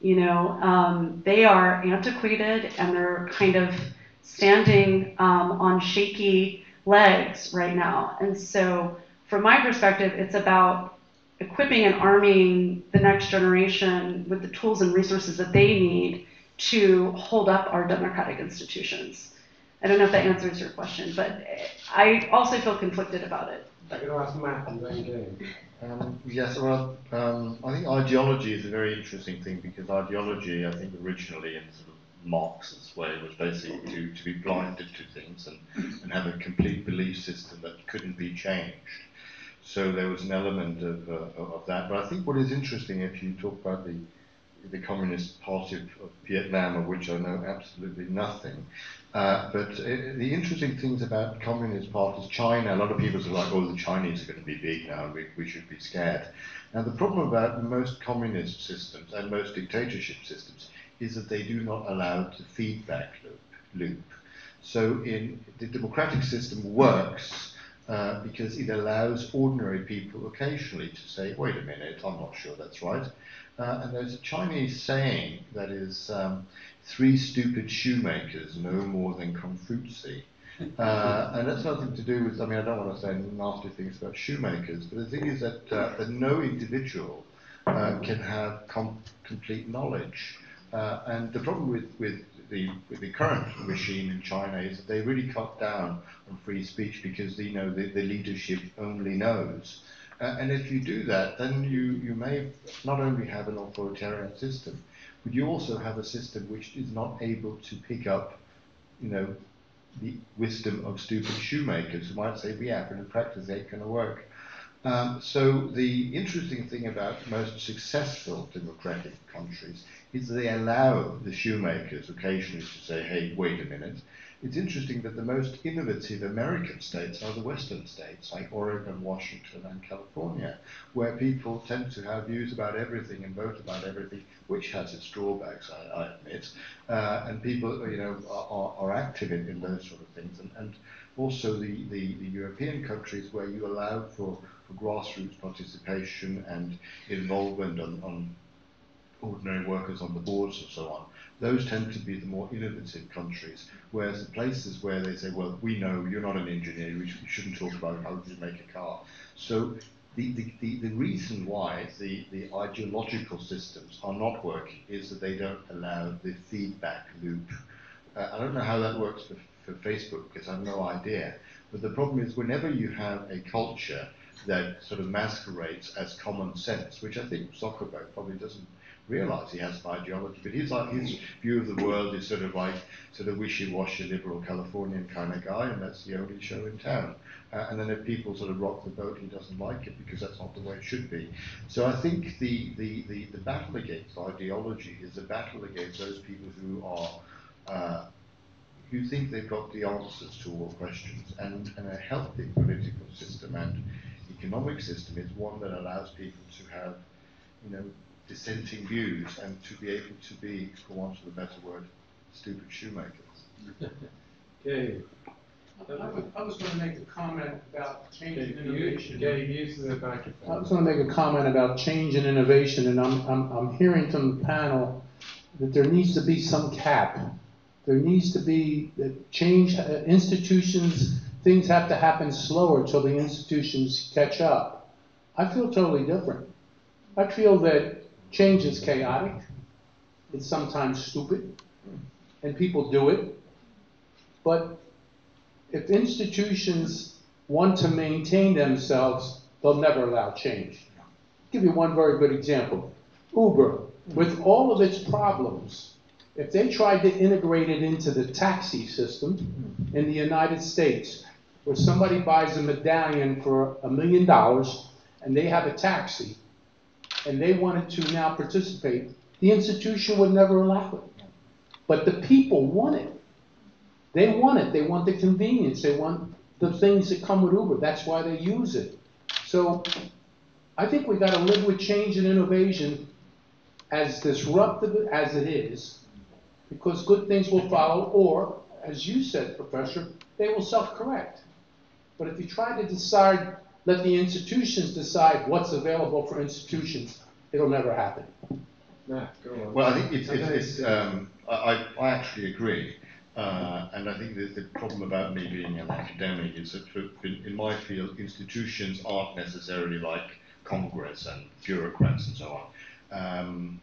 Speaker 5: They are antiquated, and they're kind of standing on shaky legs right now. And so from my perspective, it's about equipping and arming the next generation with the tools and resources that they need to hold up our democratic institutions. I don't know if that answers your question, but I also feel conflicted about it.
Speaker 1: I'm going to ask Matt and then Jane.
Speaker 3: Yes, well, I think ideology is a very interesting thing because ideology, I think, originally in sort of Marx's way was basically to be blinded to things and have a complete belief system that couldn't be changed. So there was an element of that. But I think what is interesting, if you talk about the Communist Party of Vietnam, of which I know absolutely nothing, but the interesting things about communist parties, China, a lot of people are like, oh, the Chinese are going to be big now, we should be scared. Now the problem about most communist systems and most dictatorship systems is that they do not allow the feedback loop. So the democratic system works because it allows ordinary people occasionally to say, wait a minute, I'm not sure that's right. And there's a Chinese saying that is, 3 stupid shoemakers know more than Confucius. And that's nothing to do with, I mean, I don't want to say nasty things about shoemakers, but the thing is that no individual can have complete knowledge. And the problem with the current regime in China is that they really cut down on free speech because the leadership only knows. And if you do that, then you may not only have an authoritarian system, but you also have a system which is not able to pick up, you know, the wisdom of stupid shoemakers who might say, yeah, but in practice it ain't going to work. So the interesting thing about most successful democratic countries is they allow the shoemakers occasionally to say, hey, wait a minute. It's interesting that the most innovative American states are the Western states, like Oregon, Washington, and California, where people tend to have views about everything and vote about everything, which has its drawbacks, I admit. And people, you know, are active in those sort of things. And also the European countries where you allow for grassroots participation and involvement on ordinary workers on the boards and so on, those tend to be the more innovative countries, whereas the places where they say, well, we know you're not an engineer, we shouldn't talk about how you make a car. So the reason why the ideological systems are not working is that they don't allow the feedback loop. I don't know how that works for Facebook, because I have no idea. But the problem is whenever you have a culture that sort of masquerades as common sense, which I think Zuckerberg probably doesn't realize he has an ideology, but his view of the world is sort of wishy-washy liberal Californian kind of guy, and that's the only show in town. And then if people sort of rock the boat, he doesn't like it because that's not the way it should be. So I think the battle against ideology is a battle against those people who are who think they've got the answers to all questions, and a healthy political system and economic system is one that allows people to have, you know, dissenting views and to be able to be, for want of a better word, stupid shoemakers.
Speaker 1: Okay.
Speaker 2: I was going to make a comment about change and innovation.
Speaker 1: Use the
Speaker 8: I
Speaker 1: microphone.
Speaker 8: was going to make a comment about change and innovation, and I'm hearing from the panel that there needs to be some cap. There needs to be change, institutions, things have to happen slower until the institutions catch up. I feel totally different. I feel that change is chaotic, it's sometimes stupid, and people do it. But if institutions want to maintain themselves, they'll never allow change. I'll give you one very good example. Uber, with all of its problems, if they tried to integrate it into the taxi system in the United States, where somebody buys a medallion for $1 million and they have a taxi, and they wanted to now participate, the institution would never allow it. But the people want it. They want it. They want the convenience. They want the things that come with Uber. That's why they use it. So I think we got to live with change and innovation, as disruptive as it is, because good things will follow, or, as you said, Professor, they will self-correct. But if you try to decide, let the institutions decide what's available for institutions, it'll never happen.
Speaker 1: No, go on.
Speaker 3: Well, I think I actually agree. And I think the problem about me being an academic is that in my field, institutions aren't necessarily like Congress and bureaucrats and so on.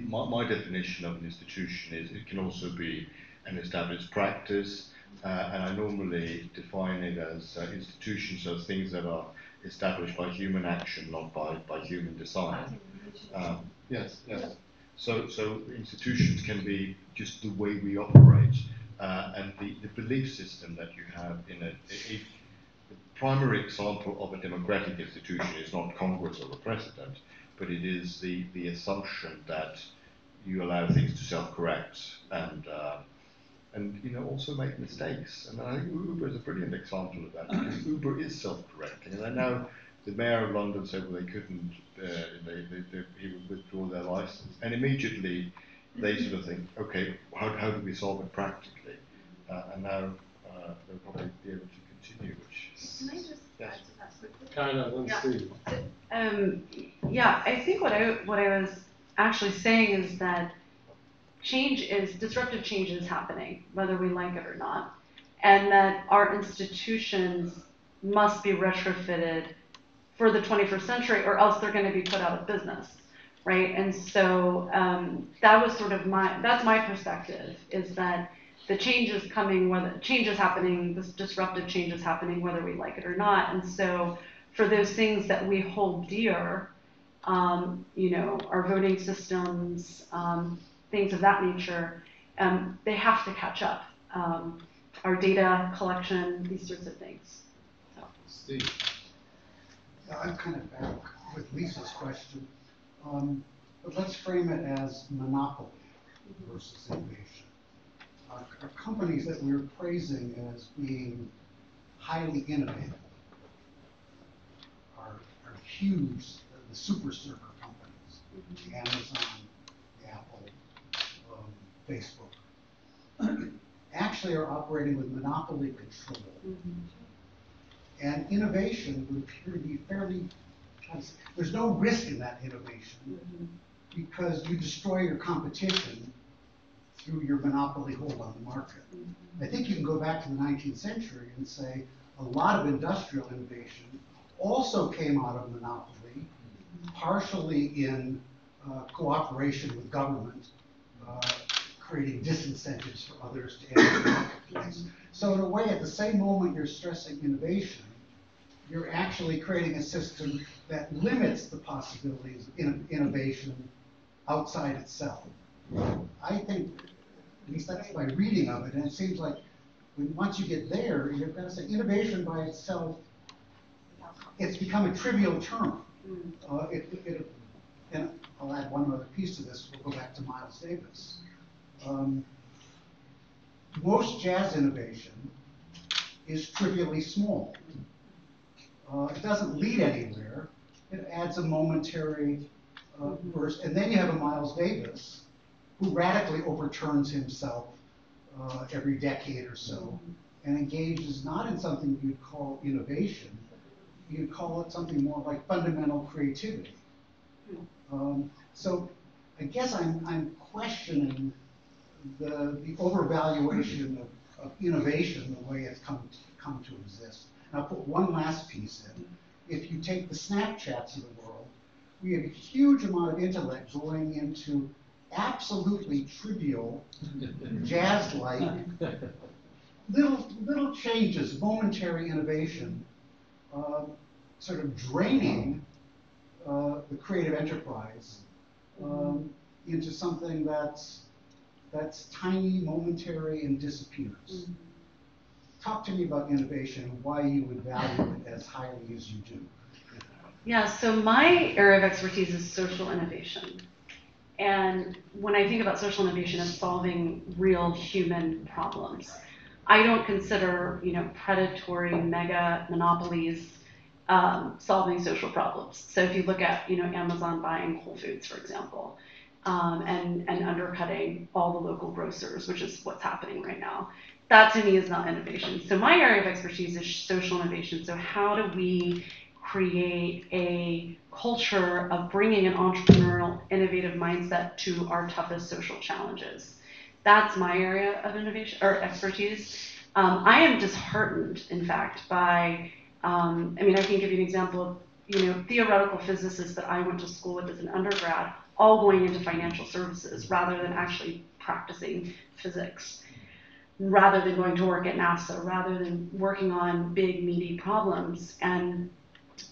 Speaker 3: My definition of an institution is it can also be an established practice, and I normally define it as institutions as things that are established by human action, not by human design. Yes. So institutions can be just the way we operate, and the belief system that you have in it. The primary example of a democratic institution is not Congress or the president, but it is the assumption that you allow things to self-correct and you know, also make mistakes. And I think Uber is a brilliant example of that, because Uber is self-correcting. And I know the mayor of London said, well, they couldn't, he would withdraw their license. And immediately they sort of think, okay, how do we solve it practically? And now they'll probably be able to continue, which...
Speaker 5: Can I just
Speaker 3: yes.
Speaker 5: add to that quickly?
Speaker 1: Kind of, let's see.
Speaker 5: Yeah, I think what I was actually saying is that disruptive change is happening, whether we like it or not, and that our institutions must be retrofitted for the 21st century, or else they're going to be put out of business, right? And so that was sort of that's my perspective, is that the change is coming, whether change is happening, this disruptive change is happening, whether we like it or not. And so for those things that we hold dear, you know, our voting systems, things of that nature, they have to catch up. Our data collection, these sorts of things. So.
Speaker 1: Steve.
Speaker 9: Yeah, I'm kind of back with Lisa's question, but let's frame it as monopoly versus innovation. Our companies that we're praising as being highly innovative are huge, the super server companies, the Amazon, the Apple, Facebook, actually are operating with monopoly control. And innovation would appear to be fairly, there's no risk in that innovation because you destroy your competition through your monopoly hold on the market. I think you can go back to the 19th century and say a lot of industrial innovation also came out of monopoly, partially in cooperation with government, creating disincentives for others to enter the marketplace. So in a way, at the same moment you're stressing innovation, you're actually creating a system that limits the possibilities of innovation outside itself. I think, at least that's my reading of it, and it seems like once you get there, you've got to say innovation by itself, it's become a trivial term. And I'll add one other piece to this, we'll go back to Miles Davis. Most jazz innovation is trivially small. It doesn't lead anywhere. It adds a momentary burst. And then you have a Miles Davis who radically overturns himself every decade or so and engages not in something you'd call innovation, you'd call it something more like fundamental creativity. So I guess I'm questioning the overvaluation of innovation the way it's come to exist. And I'll put one last piece in. If you take the Snapchats of the world, we have a huge amount of intellect going into absolutely trivial, jazz-like, little changes, momentary innovation, sort of draining the creative enterprise into something that's tiny, momentary, and disappears. Talk to me about innovation and why you would value it as highly as you do.
Speaker 5: Yeah, so my area of expertise is social innovation. And when I think about social innovation, it's solving real human problems. I don't consider, you know, predatory mega monopolies solving social problems. So if you look at, you know, Amazon buying Whole Foods, for example, and undercutting all the local grocers, which is what's happening right now, that to me is not innovation. So my area of expertise is social innovation. So how do we create a culture of bringing an entrepreneurial, innovative mindset to our toughest social challenges? That's my area of innovation or expertise. I am disheartened, in fact, by, I mean, I can give you an example of, you know, theoretical physicists that I went to school with as an undergrad, all going into financial services rather than actually practicing physics, rather than going to work at NASA, rather than working on big, meaty problems. And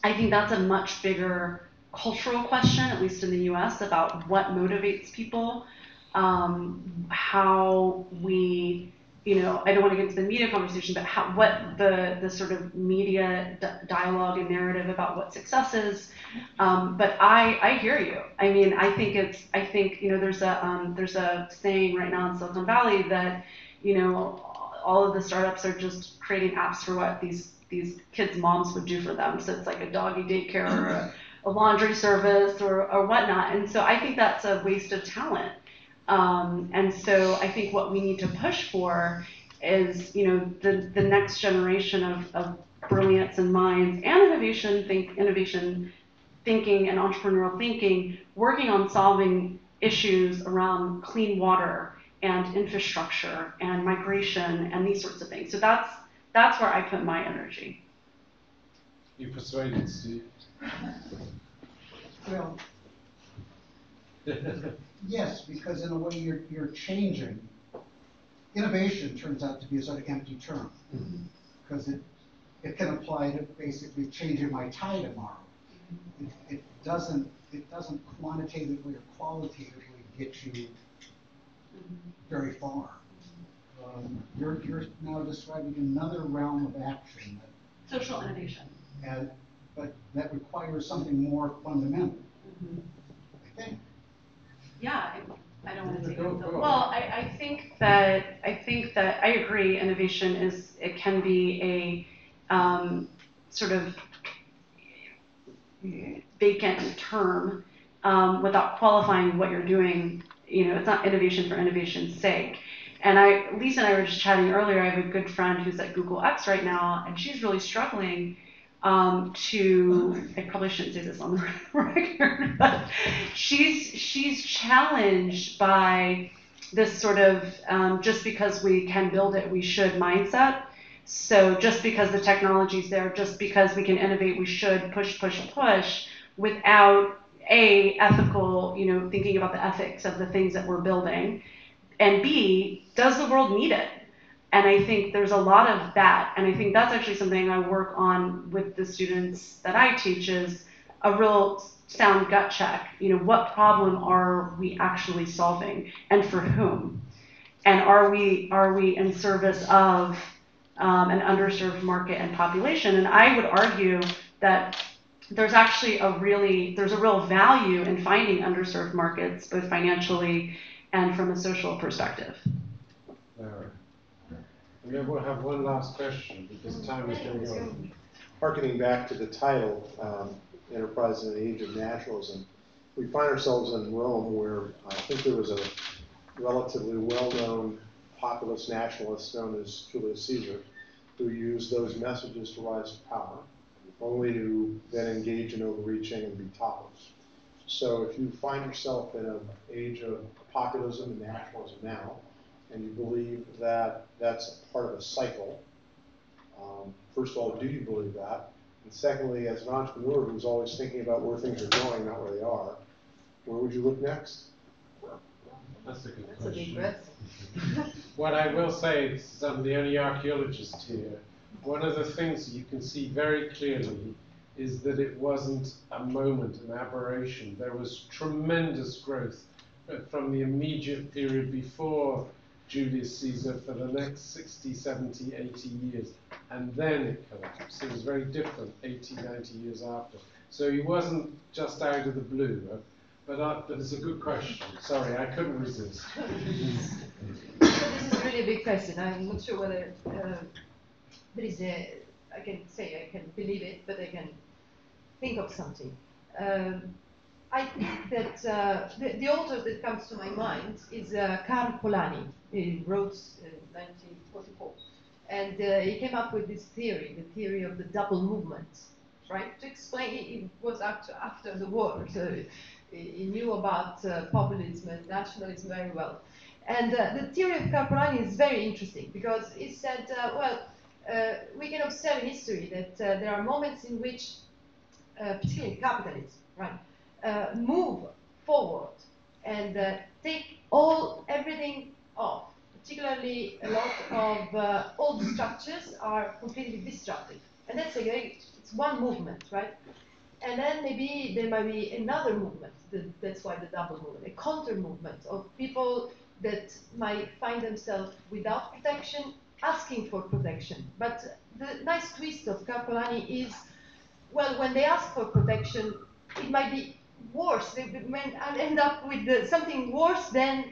Speaker 5: I think that's a much bigger cultural question, at least in the US, about what motivates people, how we, you know, I don't want to get into the media conversation, but what the sort of media dialogue and narrative about what success is. But I hear you. I mean, I think, you know, there's a saying right now in Silicon Valley that, you know, all of the startups are just creating apps for what these kids' moms would do for them. So it's like a doggy daycare or a laundry service or whatnot. And so I think that's a waste of talent. And so I think what we need to push for is, you know, the next generation of brilliance and minds and innovation thinking and entrepreneurial thinking, working on solving issues around clean water and infrastructure and migration and these sorts of things. So that's where I put my energy.
Speaker 1: You persuaded, Steve.
Speaker 9: Well, yes, because in a way you're changing. Innovation turns out to be a sort of empty term because it can apply to basically changing my tie tomorrow. It doesn't quantitatively or qualitatively get you very far. You're now describing another realm of action
Speaker 5: Social innovation.
Speaker 9: but that requires something more fundamental, I think.
Speaker 5: Yeah, I don't want to take
Speaker 1: Go,
Speaker 5: it.
Speaker 1: go.
Speaker 5: Well, I think that I agree. Innovation it can be a sort of vacant term without qualifying what you're doing. You know, it's not innovation for innovation's sake. And Lisa and I were just chatting earlier. I have a good friend who's at Google X right now, and she's really struggling I probably shouldn't say this on the record, but she's challenged by this sort of just because we can build it, we should mindset. So just because the technology's there, just because we can innovate, we should push without ethical, thinking about the ethics of the things that we're building, and B, does the world need it? And I think there's a lot of that, and I think that's actually something I work on with the students that I teach, is a real sound gut check. What problem are we actually solving, and for whom? And are we in service of an underserved market and population? And I would argue that there's actually a real value in finding underserved markets, both financially and from a social perspective.
Speaker 1: And then we'll have one last question because time is going on.
Speaker 8: Harkening back to the title, Enterprise in an Age of Nationalism, we find ourselves in Rome where I think there was a relatively well-known populist nationalist known as Julius Caesar, who used those messages to rise to power, only to then engage in overreaching and be toppers. So if you find yourself in an age of populism and nationalism now, and you believe that that's a part of a cycle, first of all, do you believe that? And secondly, as an entrepreneur who's always thinking about where things are going, not where they are, where would you look next?
Speaker 1: That's a good
Speaker 4: That's a big
Speaker 1: question.
Speaker 4: question.
Speaker 1: What I will say, since I'm the only archaeologist here, one of the things you can see very clearly is that it wasn't a moment, an aberration. There was tremendous growth from the immediate period before Julius Caesar for the next 60, 70, 80 years. And then it collapsed. It was very different 80, 90 years after. So he wasn't just out of the blue. But it's a good question. Sorry, I couldn't resist.
Speaker 4: So this is really a big question. I'm not sure whether there is I can say I can believe it, but I can think of something. I think that the author that comes to my mind is Carl Polanyi. He wrote in 1944. And he came up with this theory, the theory of the double movement, right? To explain, it was after the war, so he knew about populism and nationalism very well. And the theory of Carl Polanyi is very interesting because he said, we can observe in history that there are moments in which, particularly capitalism, right, move forward and take everything off. Particularly, a lot of old structures are completely disruptive, and that's it's one movement, right? And then maybe there might be another movement. That's why the double movement, a counter movement of people that might find themselves without protection, asking for protection. But the nice twist of Carl Polanyi is, well, when they ask for protection, it might be worse. They might end up with something worse than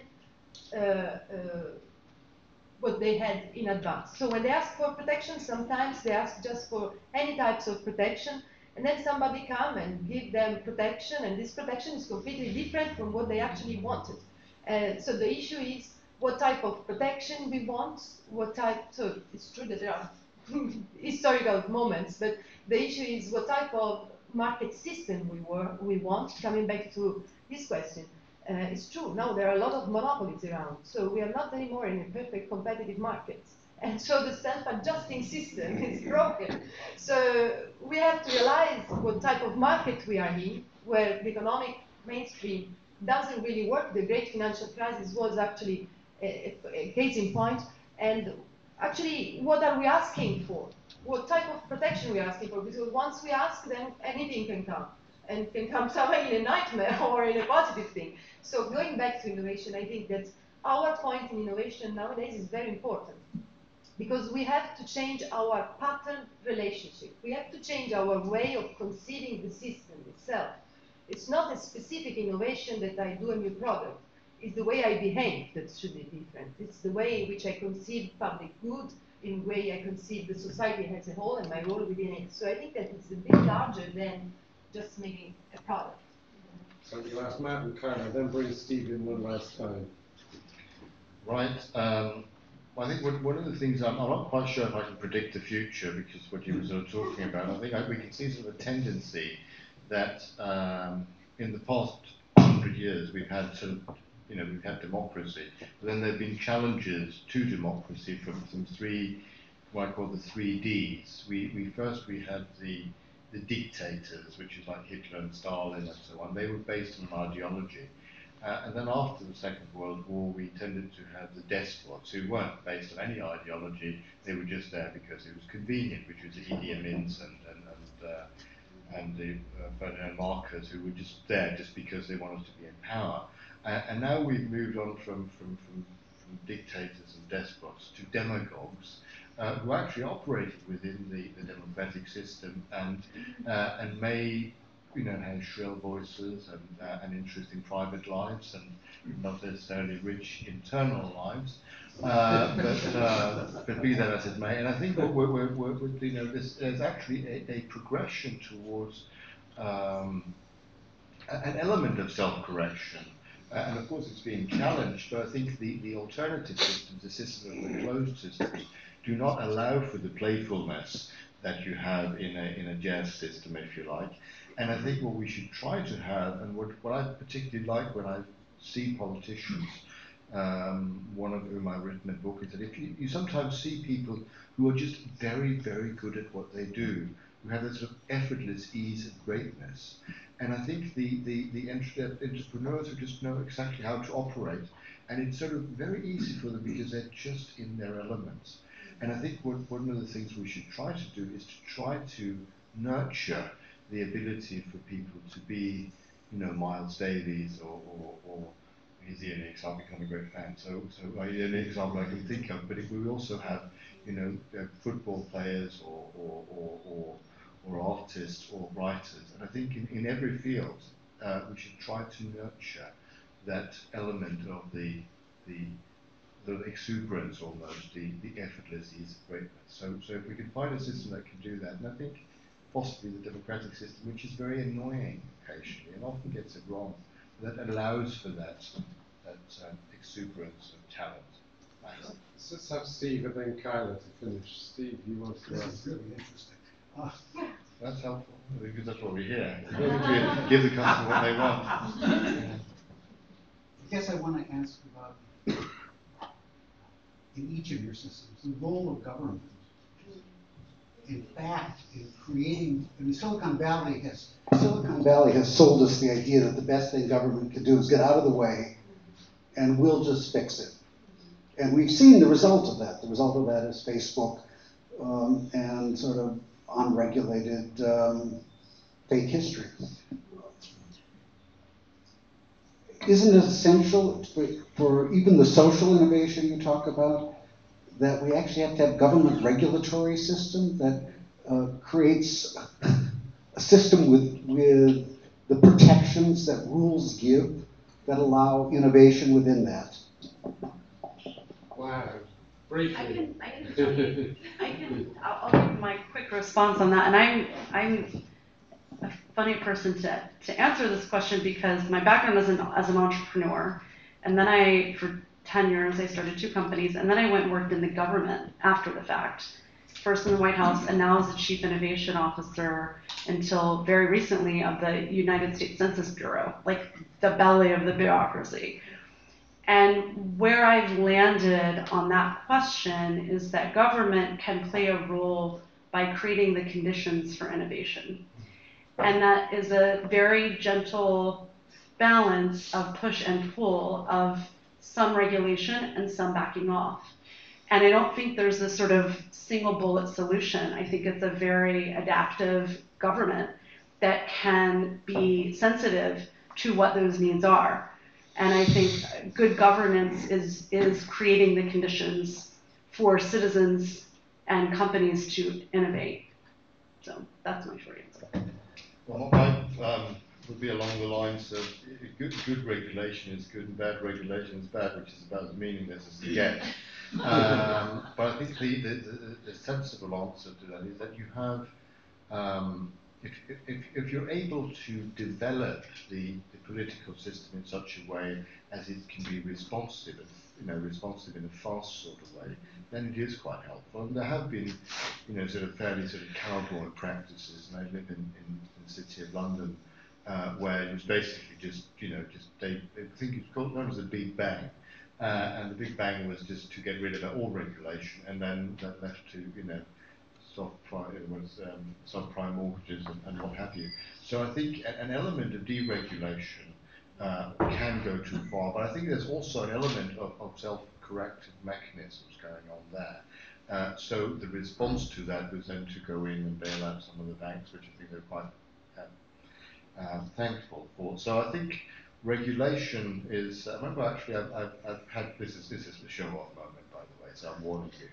Speaker 4: what they had in advance. So when they ask for protection, sometimes they ask just for any types of protection, and then somebody come and give them protection, and this protection is completely different from what they actually wanted. So the issue is what type of protection we want, so it's true that there are historical moments, but the issue is what type of market system we want, coming back to this question. It's true, now there are a lot of monopolies around, so we are not anymore in a perfect competitive market. And so the self-adjusting system is broken. So we have to realize what type of market we are in, where the economic mainstream doesn't really work. The great financial crisis was actually a case in point. And actually, what are we asking for? what type of protection we're asking for, because once we ask, then anything can come, and can come somewhere in a nightmare or in a positive thing. So going back to innovation, I think that our point in innovation nowadays is very important, because we have to change our pattern relationship. We have to change our way of conceiving the system itself. It's not a specific innovation that I do a new product. It's the way I behave that should be different. It's the way in which I conceive public good, in the way I conceive the society as a whole and my role within it. So I think that it's a bit larger than just making a product.
Speaker 1: So we'll ask Matt and Carla, then bring Steve in one last time.
Speaker 3: Right. I think one of the things, I'm not quite sure if I can predict the future, because what you were sort of talking about, I think we can see sort of a tendency that in the past 100 years we've had sort of, we've had democracy, but then there have been challenges to democracy from some what I call the 3Ds. We had the dictators, which is like Hitler and Stalin and so on. They were based on ideology. And then after the Second World War, we tended to have the despots who weren't based on any ideology. They were just there because it was convenient, which was the Idi Amins and the Ferdinand Marcos, who were just there just because they wanted to be in power. And now we've moved on from dictators and despots to demagogues who actually operated within the democratic system and may have shrill voices and interest in private lives and not necessarily rich internal lives, but be that as it may. And I think there's actually a progression towards an element of self-correction. And of course it's being challenged, but I think the alternative systems, the system of the closed systems, do not allow for the playfulness that you have in a jazz system, if you like. And I think what we should try to have, and what I particularly like when I see politicians, one of whom I've written a book, is that if you sometimes see people who are just very, very good at what they do, who have this sort of effortless ease and greatness. And I think the entrepreneurs who just know exactly how to operate, and it's sort of very easy for them because they're just in their elements. And I think one of the things we should try to do is to try to nurture the ability for people to be, Miles Davis or he's the only example. I'm a great fan. So the only example I can think of. But if we also have, football players or artists or writers, and I think in every field we should try to nurture that element of the exuberance almost, the effortless ease of greatness. So if we can find a system that can do that, and I think possibly the democratic system, which is very annoying occasionally and often gets it wrong, that allows for that exuberance of talent. Thanks.
Speaker 1: Let's just have Steve and then Kyla to finish. Steve, you want to
Speaker 9: This
Speaker 1: ask?
Speaker 9: is really interesting.
Speaker 3: That's helpful, because that's what we hear. Give the customer what they want.
Speaker 9: I guess I want to ask about, in each of your systems, the role of government. In fact, in creating, Silicon Valley has sold us the idea that the best thing government can do is get out of the way and we'll just fix it. And we've seen the result of that. The result of that is Facebook and sort of unregulated fake history. Isn't it essential for even the social innovation you talk about that we actually have to have government regulatory system that creates a system with the protections that rules give that allow innovation within that?
Speaker 1: Wow. Briefly.
Speaker 5: I'll give my quick response on that. And I'm a funny person to answer this question because my background is as an entrepreneur. And then for 10 years, I started 2 companies. And then I went and worked in the government after the fact. First in the White House, and now as the Chief Innovation Officer until very recently of the United States Census Bureau, like the belly of the bureaucracy. And where I've landed on that question is that government can play a role by creating the conditions for innovation. And that is a very gentle balance of push and pull, of some regulation and some backing off. And I don't think there's this sort of single bullet solution. I think it's a very adaptive government that can be sensitive to what those needs are. And I think good governance is creating the conditions for citizens and companies to innovate. So that's my short answer.
Speaker 3: Well, mine would be along the lines of good regulation is good and bad regulation is bad, which is about as meaningless as it gets. But I think the sensible answer to that is that you have, if you're able to develop the political system in such a way as it can be responsive, responsive in a fast sort of way, then it is quite helpful. And there have been, sort of fairly sort of cowboy practices, and I live in the city of London, where it was basically just, I think it's called known as the Big Bang. And the Big Bang was just to get rid of all regulation, and then that left to, subprime mortgages and what have you. So I think an element of deregulation can go too far, but I think there's also an element of self-corrective mechanisms going on there. So the response to that was then to go in and bail out some of the banks, which I think they're quite thankful for. So I think regulation is. I remember actually I've had this is the show-off moment, by the way, so I'm warning you.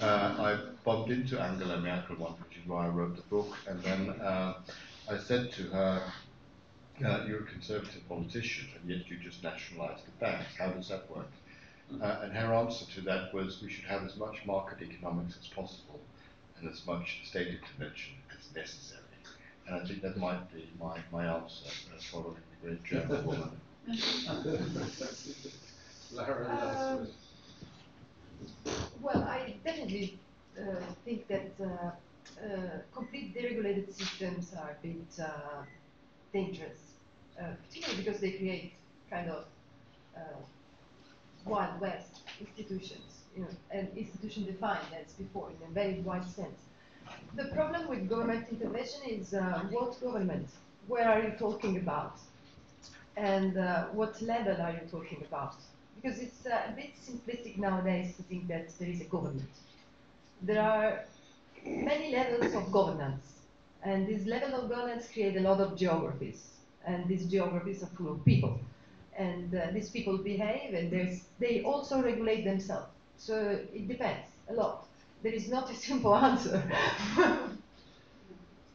Speaker 3: I bumped into Angela Merkel once, which is why I wrote the book, and then I said to her, "You're a conservative politician, and yet you just nationalised the banks. How does that work?" And her answer to that was, "We should have as much market economics as possible, and as much state intervention as necessary." And I think that might be my answer, following the great German woman.
Speaker 1: Lara,
Speaker 4: well, I definitely think that complete deregulated systems are a bit dangerous, particularly because they create kind of Wild West institutions, and institution defined as before in a very wide sense. The problem with government intervention is what government? Where are you talking about? And what level are you talking about? Because it's a bit simplistic nowadays to think that there is a government. There are many levels of governance, and these levels of governance create a lot of geographies, and these geographies are full of people. And these people behave, and they also regulate themselves. So it depends a lot. There is not a simple answer.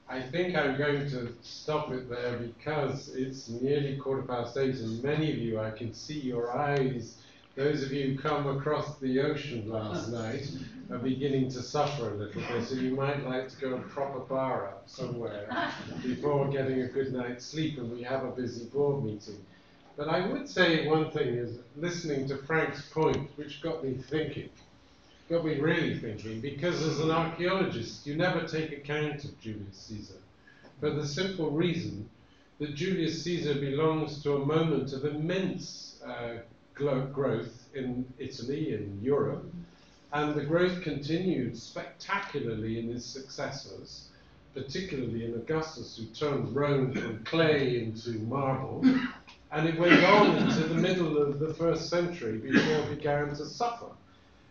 Speaker 1: I think I'm going to stop it there because it's nearly 8:15, and many of you, I can see your eyes, those of you who come across the ocean last night, are beginning to suffer a little bit, so you might like to go and prop a bar up somewhere before getting a good night's sleep, and we have a busy board meeting. But I would say one thing is, listening to Frank's point, which got me really thinking, because as an archaeologist, you never take account of Julius Caesar, for the simple reason that Julius Caesar belongs to a moment of immense growth in Italy and Europe, and the growth continued spectacularly in his successors, particularly in Augustus, who turned Rome from clay into marble, and it went on into the middle of the 1st century before it began to suffer.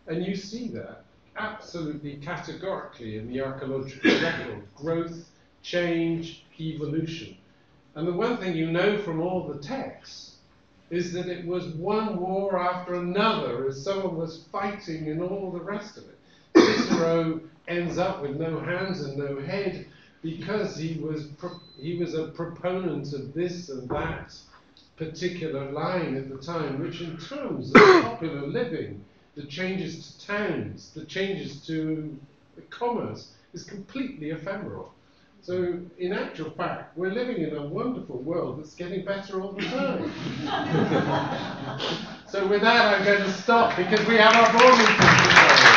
Speaker 1: And you see that absolutely categorically in the archaeological record: growth, change, evolution. And the one thing you know from all the texts is that it was one war after another as someone was fighting and all the rest of it. Cicero ends up with no hands and no head because he was a proponent of this and that particular line at the time, which in terms of popular living, the changes to towns, the changes to commerce, is completely ephemeral. So, in actual fact, we're living in a wonderful world that's getting better all the time. So with that, I'm going to stop because we have our board meeting today.